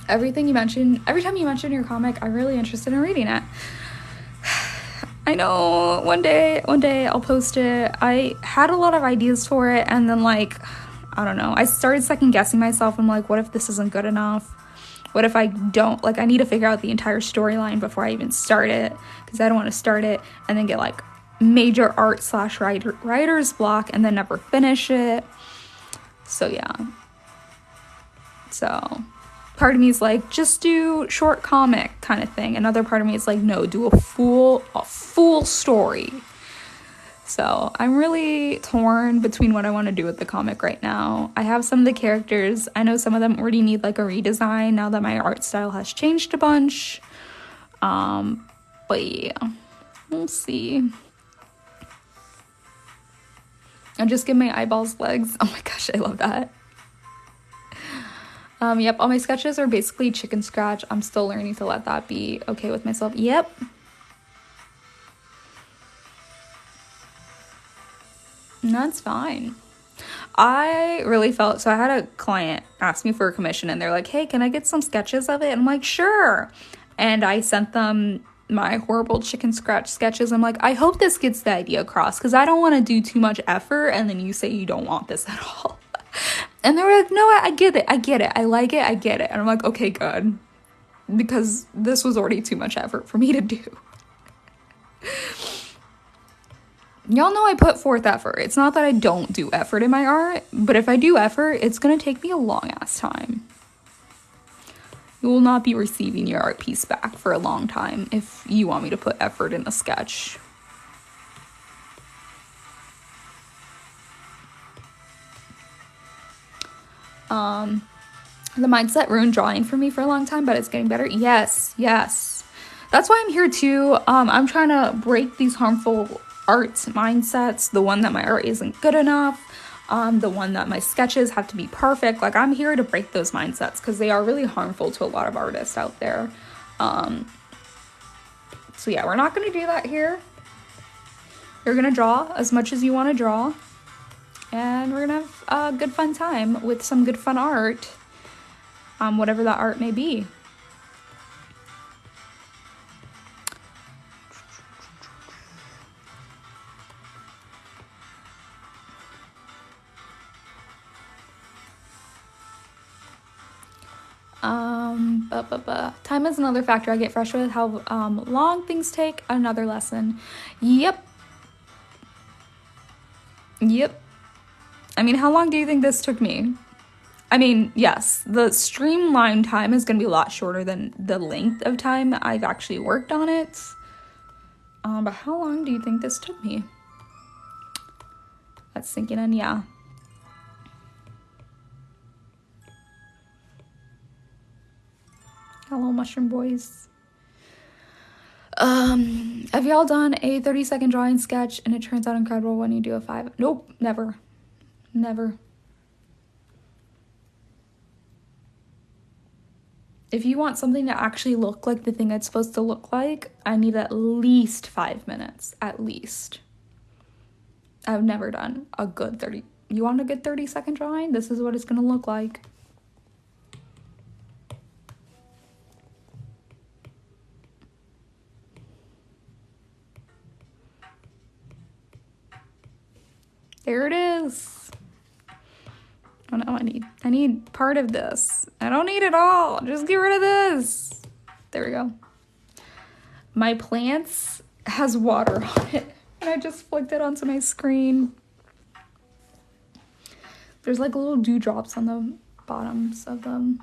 Every time you mention your comic, I'm really interested in reading it. I know one day I'll post it. I had a lot of ideas for it, and then I don't know, I started second guessing myself. I'm like, what if this isn't good enough? What if I don't, I need to figure out the entire storyline before I even start it, because I don't want to start it and then get major art / writer's block and then never finish it. So yeah. So part of me is just do short comic kind of thing. Another part of me is no, do a full story. So I'm really torn between what I want to do with the comic right now. I have some of the characters. I know some of them already need a redesign now that my art style has changed a bunch. But yeah, we'll see. I'll just give my eyeballs legs. Oh my gosh, I love that. Yep, all my sketches are basically chicken scratch. I'm still learning to let that be okay with myself. Yep. That's fine. I really felt, so I had a client ask me for a commission and they're like, hey, can I get some sketches of it? And I'm like, sure. And I sent them my horrible chicken scratch sketches. I'm like, I hope this gets the idea across because I don't want to do too much effort and then you say you don't want this at all. And they were like, no, I get it. I like it. I get it. And I'm like, okay, good. Because this was already too much effort for me to do. Y'all know I put forth effort. It's not that I don't do effort in my art, but if I do effort, it's going to take me a long ass time. You will not be receiving your art piece back for a long time if you want me to put effort in a sketch. The mindset ruined drawing for me for a long time, but it's getting better. Yes. That's why I'm here too. I'm trying to break these harmful art mindsets. The one that my art isn't good enough. The one that my sketches have to be perfect. I'm here to break those mindsets because they are really harmful to a lot of artists out there. So yeah, we're not going to do that here. You're going to draw as much as you want to draw. And we're going to have a good fun time with some good fun art. Whatever that art may be. Time is another factor. I get frustrated with how long things take. Another lesson. Yep. I mean, how long do you think this took me? I mean, yes, the streamline time is going to be a lot shorter than the length of time I've actually worked on it. But how long do you think this took me? That's sinking in, yeah. Hello, mushroom boys. Have y'all done a 30-second drawing sketch and it turns out incredible when you do a 5? Nope, never. If you want something to actually look like the thing it's supposed to look like, I need at least 5 minutes. At least. I've never done a good 30. You want a good 30-second drawing? This is what it's gonna look like. There it is. Oh no, I need part of this. I don't need it all. Just get rid of this. There we go. My plants has water on it. And I just flicked it onto my screen. There's like little dewdrops on the bottoms of them.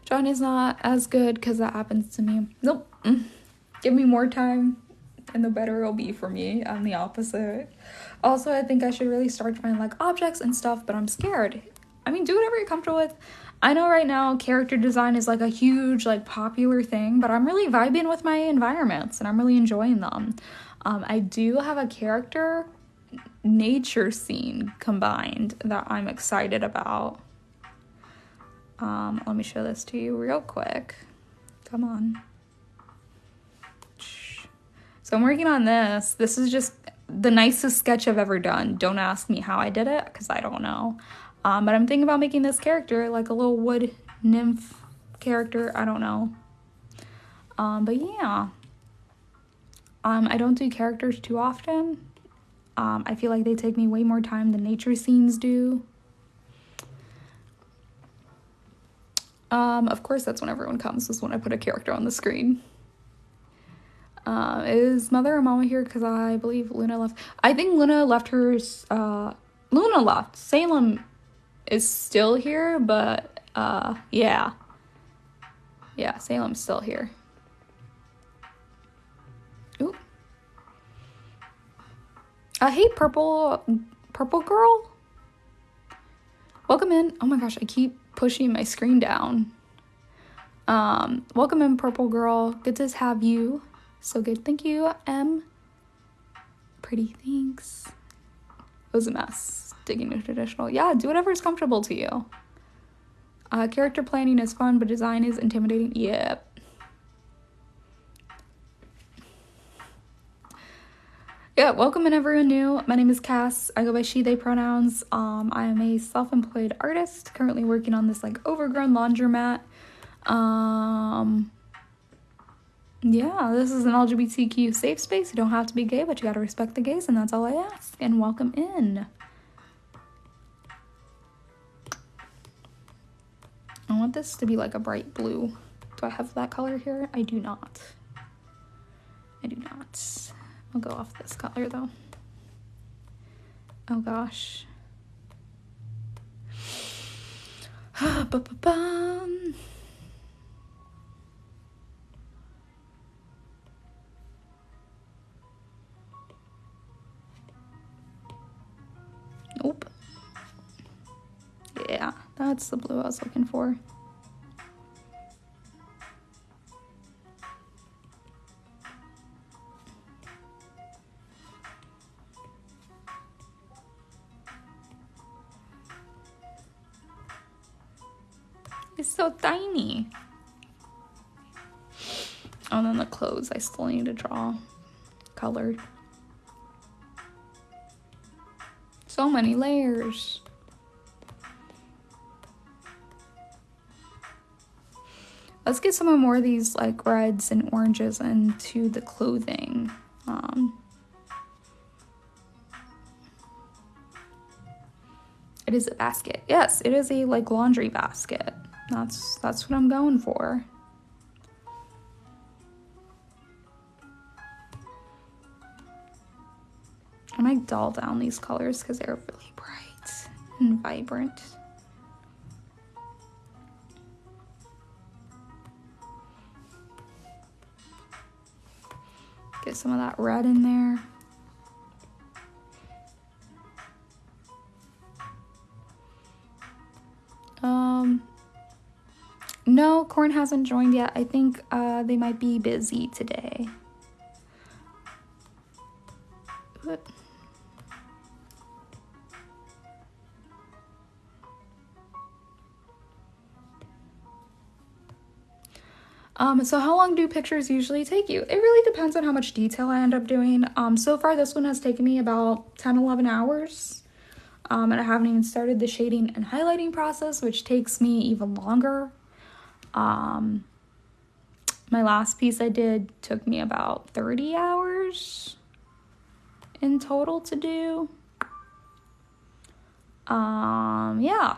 Drawing is not as good because that happens to me. Nope. Give me more time and the better it'll be for me. I'm the opposite. Also, I think I should really start drawing like objects and stuff, but I'm scared. I mean, do whatever you're comfortable with. I know right now character design is like a huge like popular thing, but I'm really vibing with my environments and I'm really enjoying them. I do have a character nature scene combined that I'm excited about. Let me show this to you real quick. Come on. So I'm working on this. This is just the nicest sketch I've ever done. Don't ask me how I did it, because I don't know. But I'm thinking about making this character like a little wood nymph character. I don't know. But yeah. I don't do characters too often. I feel like they take me way more time than nature scenes do. Of course, that's when everyone comes, is when I put a character on the screen. Is Mother or Mama here? Because I believe Luna left. I think Luna left hers. Luna left. Salem is still here, but, yeah. Yeah, Salem's still here. Ooh. Hey, purple girl. Welcome in. Oh my gosh, I keep pushing my screen down. Welcome in, purple girl. Good to have you. So good. Thank you, M. Pretty, thanks. It was a mess digging into traditional. Yeah, do whatever is comfortable to you. Character planning is fun, but design is intimidating. Yep. Yeah, welcome in everyone new. My name is Cass. I go by she, they pronouns. I am a self-employed artist currently working on this like overgrown laundromat. Yeah, this is an LGBTQ safe space. You don't have to be gay, but you gotta respect the gays, and that's all I ask. And welcome in. I want this to be like a bright blue. Do I have that color here? I do not. I do not. I'll go off this color though. Oh gosh. Nope. Yeah, that's the blue I was looking for. It's so tiny. Oh, and then the clothes I still need to draw colored. So many layers. Let's get some more of these like reds and oranges into the clothing. It is a basket. Yes, it is a like laundry basket. That's what I'm going for. I might dull down these colors because they're really bright and vibrant. Get some of that red in there. No, Corn hasn't joined yet. I think they might be busy today. So how long do pictures usually take you? It really depends on how much detail I end up doing. So far this one has taken me about 10-11 hours. And I haven't even started the shading and highlighting process, which takes me even longer. My last piece I did took me about 30 hours in total to do. Yeah.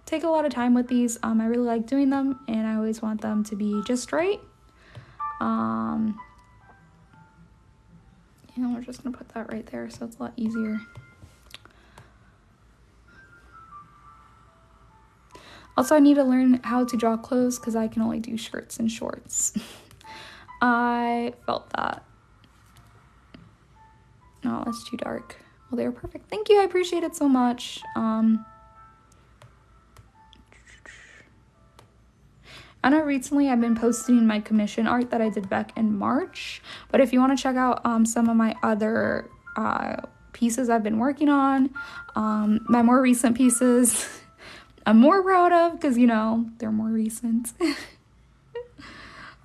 Take a lot of time with these. I really like doing them, and I always want them to be just right. And we're just gonna put that right there so it's a lot easier. Also, I need to learn how to draw clothes because I can only do shirts and shorts. I felt that. No, that's too dark. Well, they were perfect. Thank you. I appreciate it so much. I know recently I've been posting my commission art that I did back in March, but if you want to check out some of my other pieces I've been working on, my more recent pieces I'm more proud of because, you know, they're more recent.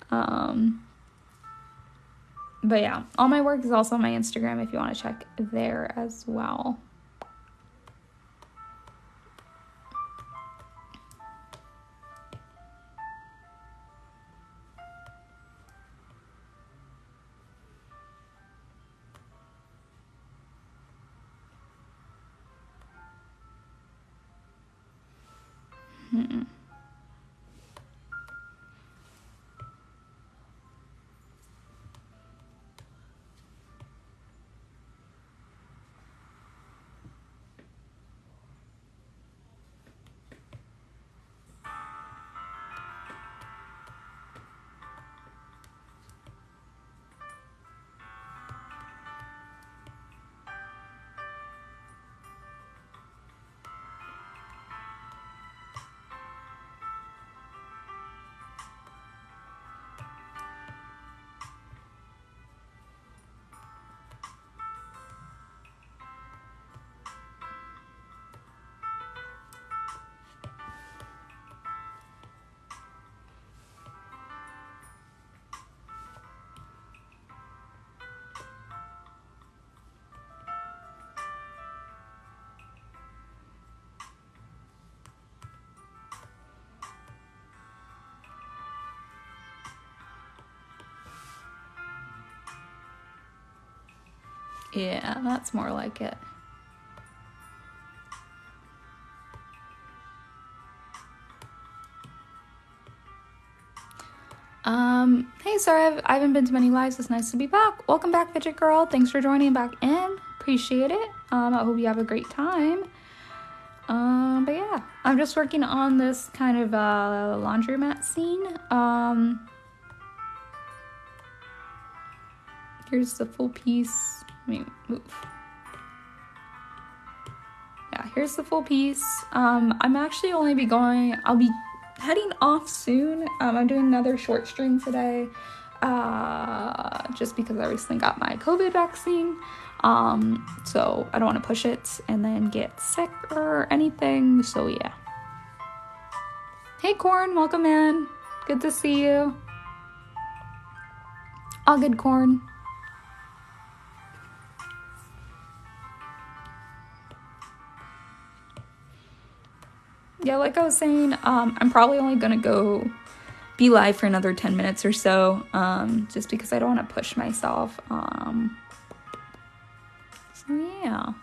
But yeah, all my work is also on my Instagram if you want to check there as well. Yeah, that's more like it. Hey, sorry, I haven't been to many lives. It's nice to be back. Welcome back, Fidget Girl. Thanks for joining back in. Appreciate it. I hope you have a great time. But yeah, I'm just working on this kind of laundromat scene. Here's the full piece. Let me move. Yeah, here's the full piece. I'm actually I'll be heading off soon. I'm doing another short stream today, just because I recently got my COVID vaccine. So I don't want to push it and then get sick or anything. So yeah. Hey Corn, welcome in. Good to see you. All good, Corn. Yeah, like I was saying, I'm probably only gonna go be live for another 10 minutes or so, just because I don't want to push myself. So yeah.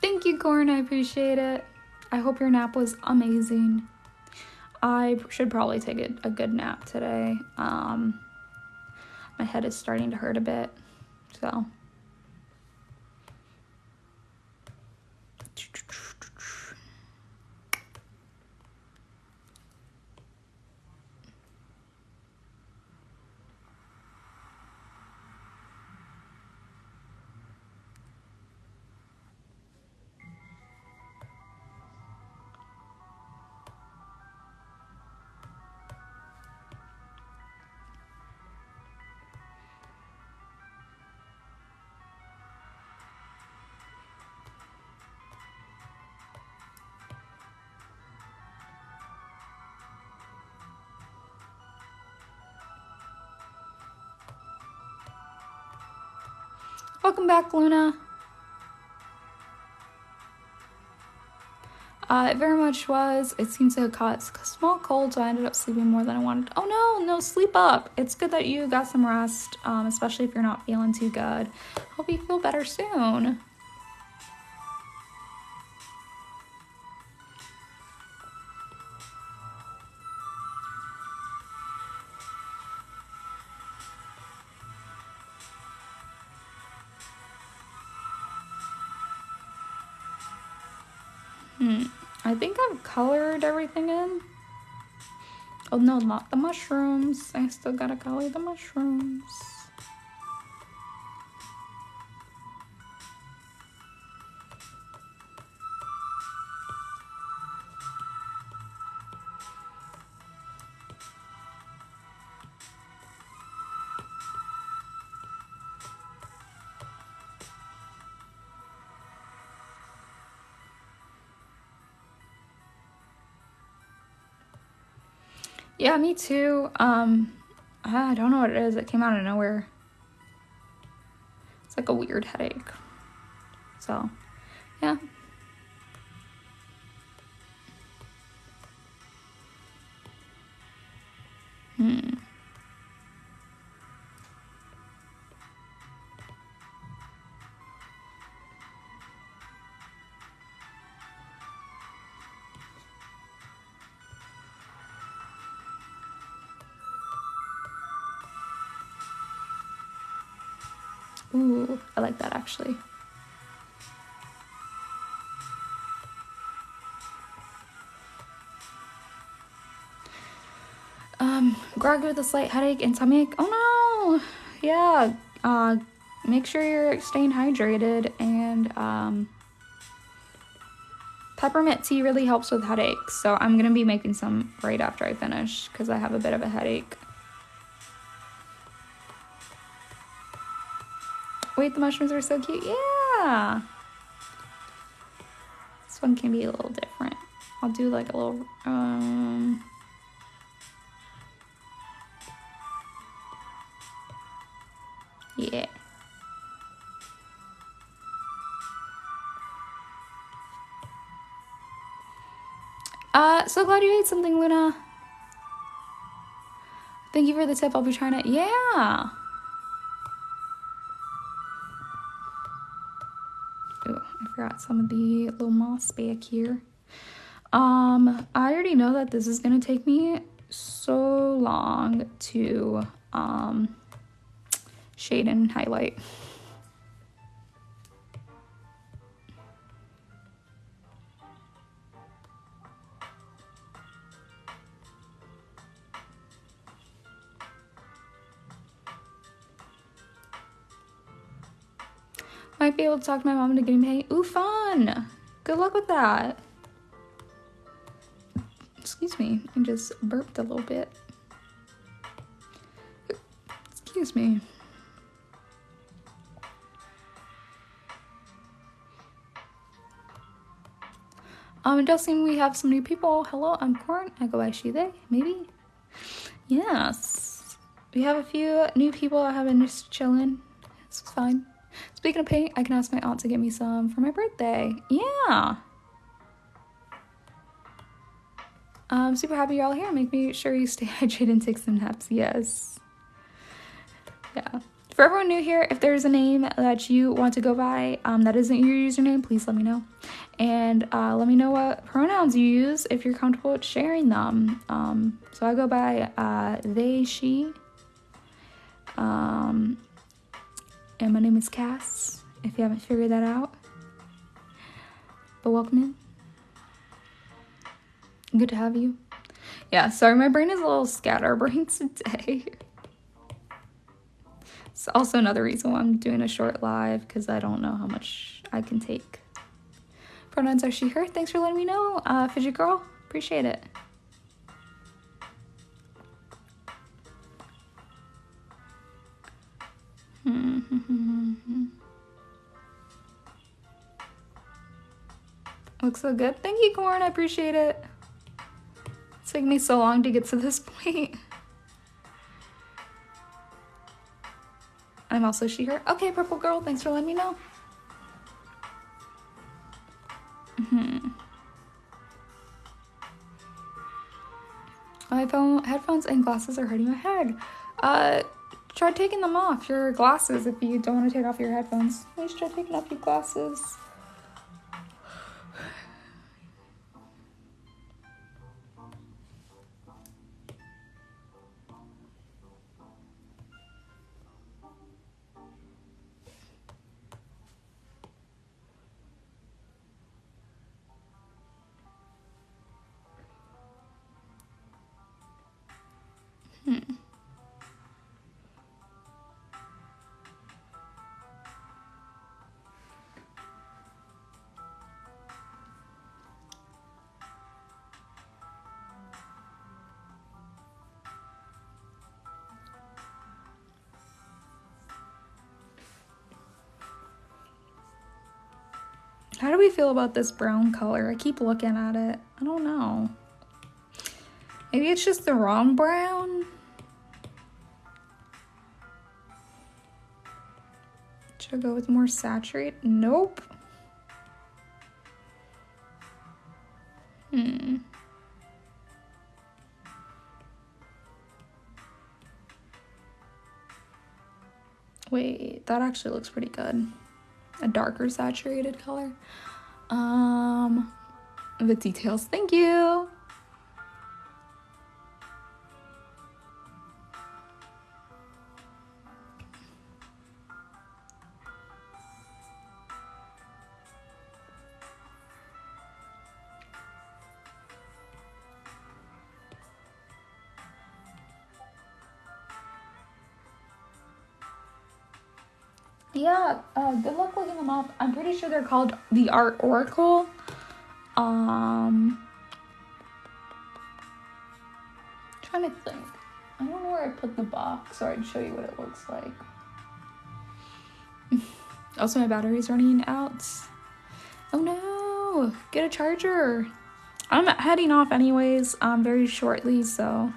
Thank Thank you, Corn. I appreciate it. I hope your nap was amazing. I should probably take a good nap today. My head is starting to hurt a bit, so. Welcome back, Luna. It very much was. It seems to have caught a small cold, so I ended up sleeping more than I wanted. Oh no, sleep up. It's good that you got some rest, especially if you're not feeling too good. Hope you feel better soon. I think I've colored everything in. Oh no, not the mushrooms. I still gotta color the mushrooms. Yeah, me too. I don't know what it is. It came out of nowhere. It's like a weird headache. So, yeah. Ooh, I like that actually. Groggy with a slight headache and stomach. Oh no! Yeah, make sure you're staying hydrated, and peppermint tea really helps with headaches. So I'm gonna be making some right after I finish because I have a bit of a headache. Wait, the mushrooms are so cute. Yeah! This one can be a little different. I'll do like a little, yeah. So glad you ate something, Luna. Thank you for the tip. I'll be trying it. Yeah. Ooh, I forgot some of the little moss back here. I already know that this is gonna take me so long to shade and highlight. Might be able to talk to my mom into getting paid. Ooh, fun! Good luck with that. Excuse me, I just burped a little bit. Excuse me. It does seem we have some new people. Hello, I'm Corn. I go by she, they, maybe. Yes. We have a few new people that have been just chilling. This is fine. Speaking of paint, I can ask my aunt to get me some for my birthday. Yeah. I'm super happy you're all here. Make sure you stay hydrated and take some naps. Yes. Yeah. For everyone new here, if there's a name that you want to go by that isn't your username, please let me know. And let me know what pronouns you use if you're comfortable with sharing them. So I go by they, she. And my name is Cass, if you haven't figured that out. But welcome in. Good to have you. Yeah, sorry, my brain is a little scatterbrained today. It's also another reason why I'm doing a short live, because I don't know how much I can take. Pronouns are she, her. Thanks for letting me know, Fidget Girl. Appreciate it. Looks so good. Thank you, Corn. I appreciate it. It's taken me so long to get to this point. I'm also she, her. Okay, Purple Girl. Thanks for letting me know. My headphones and glasses are hurting my head. Try taking them off your glasses if you don't want to take off your headphones. Please try taking off your glasses. How do we feel about this brown color? I keep looking at it. I don't know. Maybe it's just the wrong brown? Should I go with more saturated? Nope. Wait, that actually looks pretty good. A darker saturated color. The details. Thank you. Yeah, good luck looking them up. I'm pretty sure they're called the Art Oracle. Trying to think. I don't know where I put the box, so I'd show you what it looks like. Also, my battery's running out. Oh no! Get a charger. I'm heading off anyways, very shortly, so.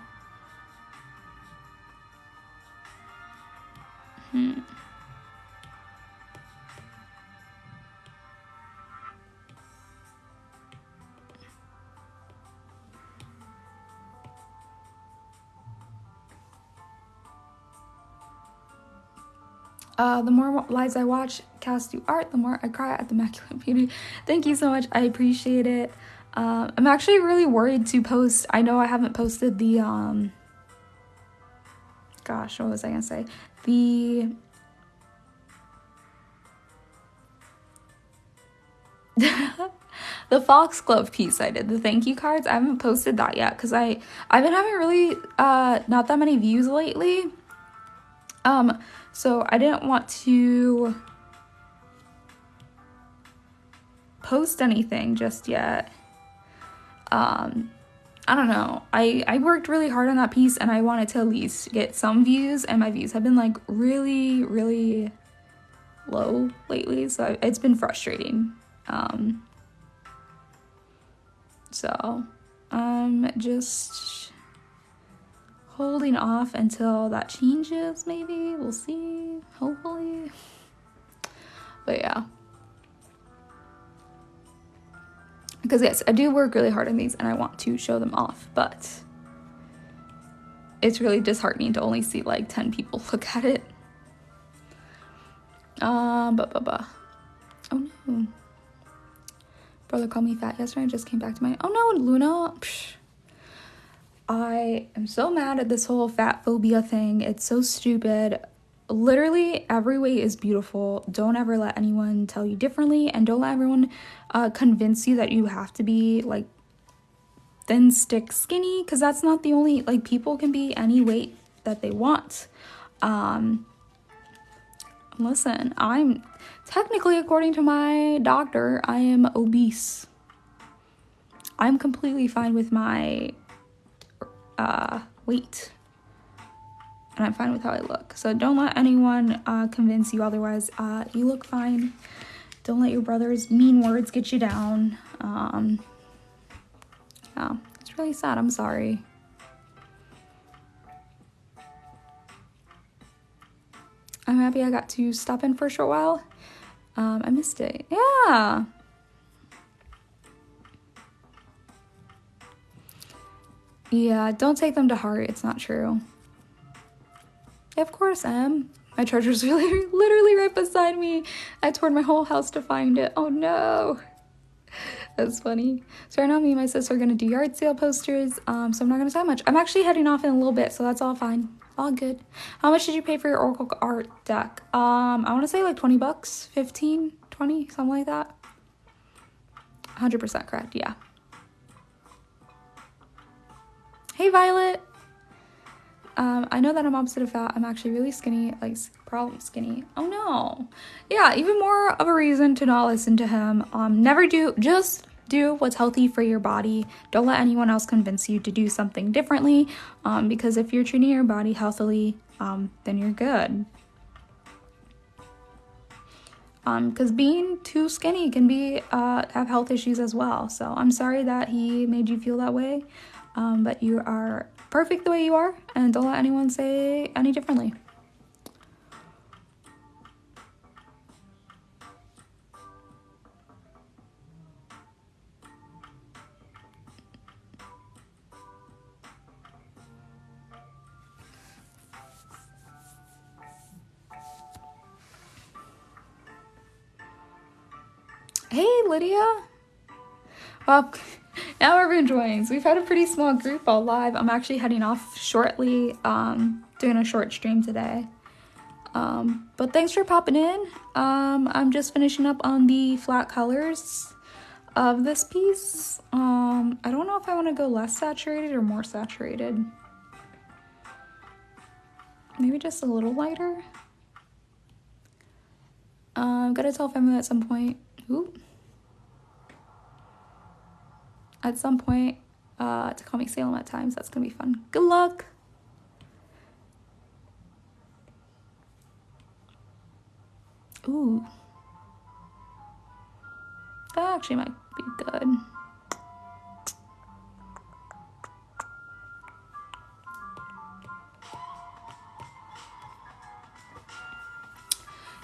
The more lives I watch Cass do art, the more I cry at the Immaculate Beauty. Thank you so much. I appreciate it. I'm actually really worried to post. I know I haven't posted the, gosh, what was I gonna say? The Foxglove piece I did, the thank you cards. I haven't posted that yet because I've been having really not that many views lately. So I didn't want to post anything just yet. I don't know. I worked really hard on that piece and I wanted to at least get some views, and my views have been like really, really low lately. So it's been frustrating. So I'm just holding off until that changes, maybe. We'll see, hopefully. But yeah. Because yes, I do work really hard on these and I want to show them off, but it's really disheartening to only see like 10 people look at it. Oh no. Brother called me fat yesterday. I just came back to my. Oh no, Luna. Psh. I am so mad at this whole fat phobia thing. It's so stupid. Literally, every weight is beautiful. Don't ever let anyone tell you differently, and don't let everyone convince you that you have to be like thin, stick, skinny, because that's not the only, like, people can be any weight that they want. Listen, I'm technically, according to my doctor, I am obese. I'm completely fine with my weight, and I'm fine with how I look. So don't let anyone convince you otherwise. You look fine. Don't let your brother's mean words get you down. Yeah, it's really sad. I'm sorry. I'm happy I got to stop in for a short while. I missed it. Yeah. Yeah, don't take them to heart. It's not true. Yeah, of course, Em. My charger's literally right beside me. I toured my whole house to find it. Oh no. That's funny. So right now, me and my sister are gonna do yard sale posters. So I'm not gonna say much. I'm actually heading off in a little bit, so that's all fine. All good. How much did you pay for your Oracle art deck? I want to say like 20 bucks, 15, 20, something like that. 100% correct. Yeah. Hey, Violet. I know that I'm opposite of fat. I'm actually really skinny, like problem skinny. Oh no. Yeah, even more of a reason to not listen to him. Just do what's healthy for your body. Don't let anyone else convince you to do something differently. Because if you're treating your body healthily, then you're good. Because being too skinny can be have health issues as well. So I'm sorry that he made you feel that way. But you are perfect the way you are, and don't let anyone say any differently. Hey, Lydia. Well, now everyone joins. We've had a pretty small group all live. I'm actually heading off shortly, doing a short stream today. But thanks for popping in. I'm just finishing up on the flat colors of this piece. I don't know if I want to go less saturated or more saturated. Maybe just a little lighter. I'm gonna tell family at some point. At some point, to call me Salem at times. That's gonna be fun. Good luck. Ooh. That actually might be good.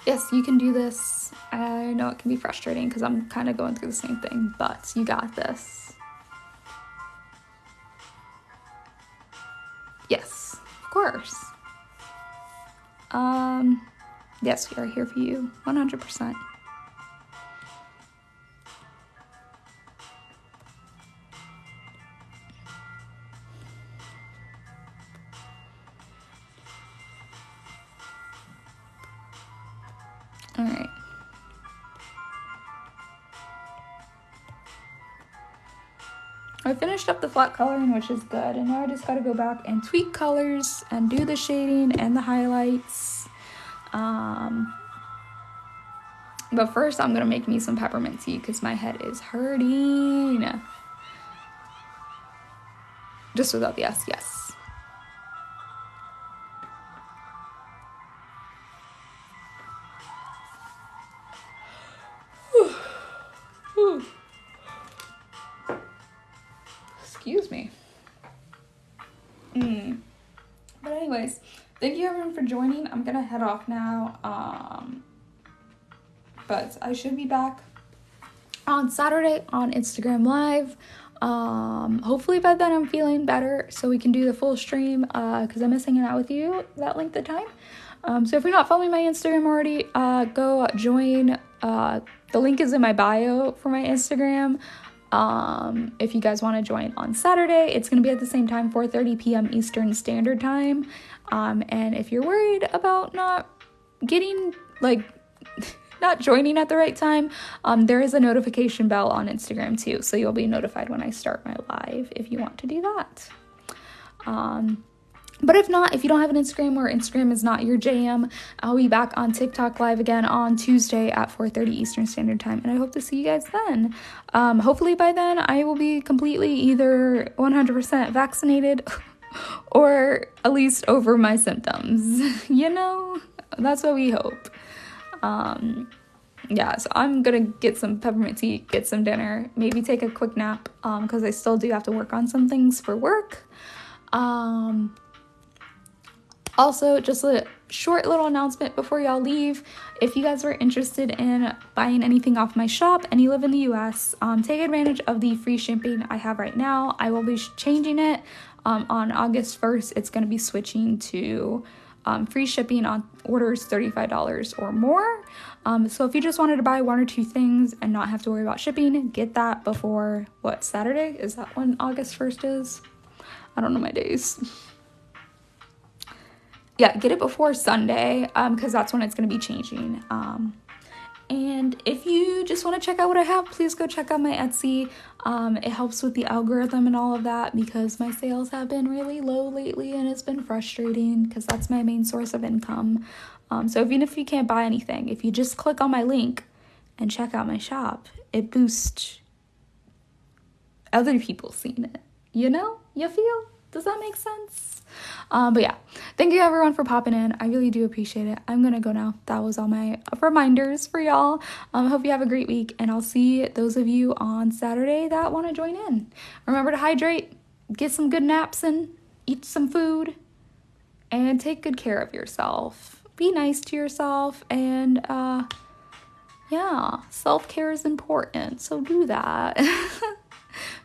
Yes, you can do this. I know it can be frustrating because I'm kind of going through the same thing, but you got this. Yes, of course. Yes, we are here for you, 100%. All right. I finished up the flat coloring, which is good, and now I just gotta go back and tweak colors and do the shading and the highlights. But first I'm gonna make me some peppermint tea because my head is hurting. Just without the S, yes. Excuse me. But anyways, thank you everyone for joining. I'm gonna head off now. But I should be back on Saturday on Instagram Live. Hopefully by then I'm feeling better so we can do the full stream because I miss hanging out with you that length of time. So if you're not following my Instagram already, go join. The link is in my bio for my Instagram. If you guys want to join on Saturday, it's going to be at the same time, 4:30 p.m. Eastern Standard Time. And if you're worried about not getting, not joining at the right time, there is a notification bell on Instagram too. So you'll be notified when I start my live if you want to do that. But if not, if you don't have an Instagram or Instagram is not your jam, I'll be back on TikTok live again on Tuesday at 4:30 Eastern Standard Time. And I hope to see you guys then. Hopefully by then I will be completely either 100% vaccinated or at least over my symptoms. You know, that's what we hope. Yeah, so I'm gonna get some peppermint tea, get some dinner, maybe take a quick nap, because I still do have to work on some things for work. Also, just a short little announcement before y'all leave. If you guys are interested in buying anything off my shop and you live in the US, take advantage of the free shipping I have right now. I will be changing it on August 1st. It's going to be switching to free shipping on orders $35 or more. So if you just wanted to buy one or two things and not have to worry about shipping, get that before, Saturday? Is that when August 1st is? I don't know my days. Yeah, get it before Sunday, because that's when it's going to be changing. And if you just want to check out what I have, please go check out my Etsy. It helps with the algorithm and all of that because my sales have been really low lately and it's been frustrating because that's my main source of income. So even if you can't buy anything, if you just click on my link and check out my shop, it boosts other people seeing it. You know? You feel? Does that make sense? But yeah, thank you everyone for popping in. I really do appreciate it. I'm gonna go now. That was all my reminders for y'all. Hope you have a great week, and I'll see those of you on Saturday that want to join in. Remember to hydrate, get some good naps in, eat some food, and take good care of yourself. Be nice to yourself, and yeah, self-care is important, so do that.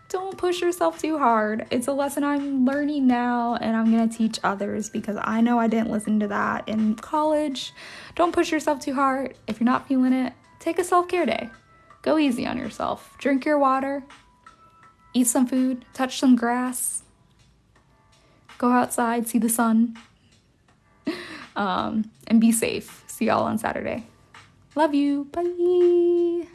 Don't push yourself too hard. It's a lesson I'm learning now, and I'm going to teach others because I know I didn't listen to that in college. Don't push yourself too hard. If you're not feeling it, take a self-care day. Go easy on yourself. Drink your water. Eat some food. Touch some grass. Go outside. See the sun. And be safe. See y'all on Saturday. Love you. Bye.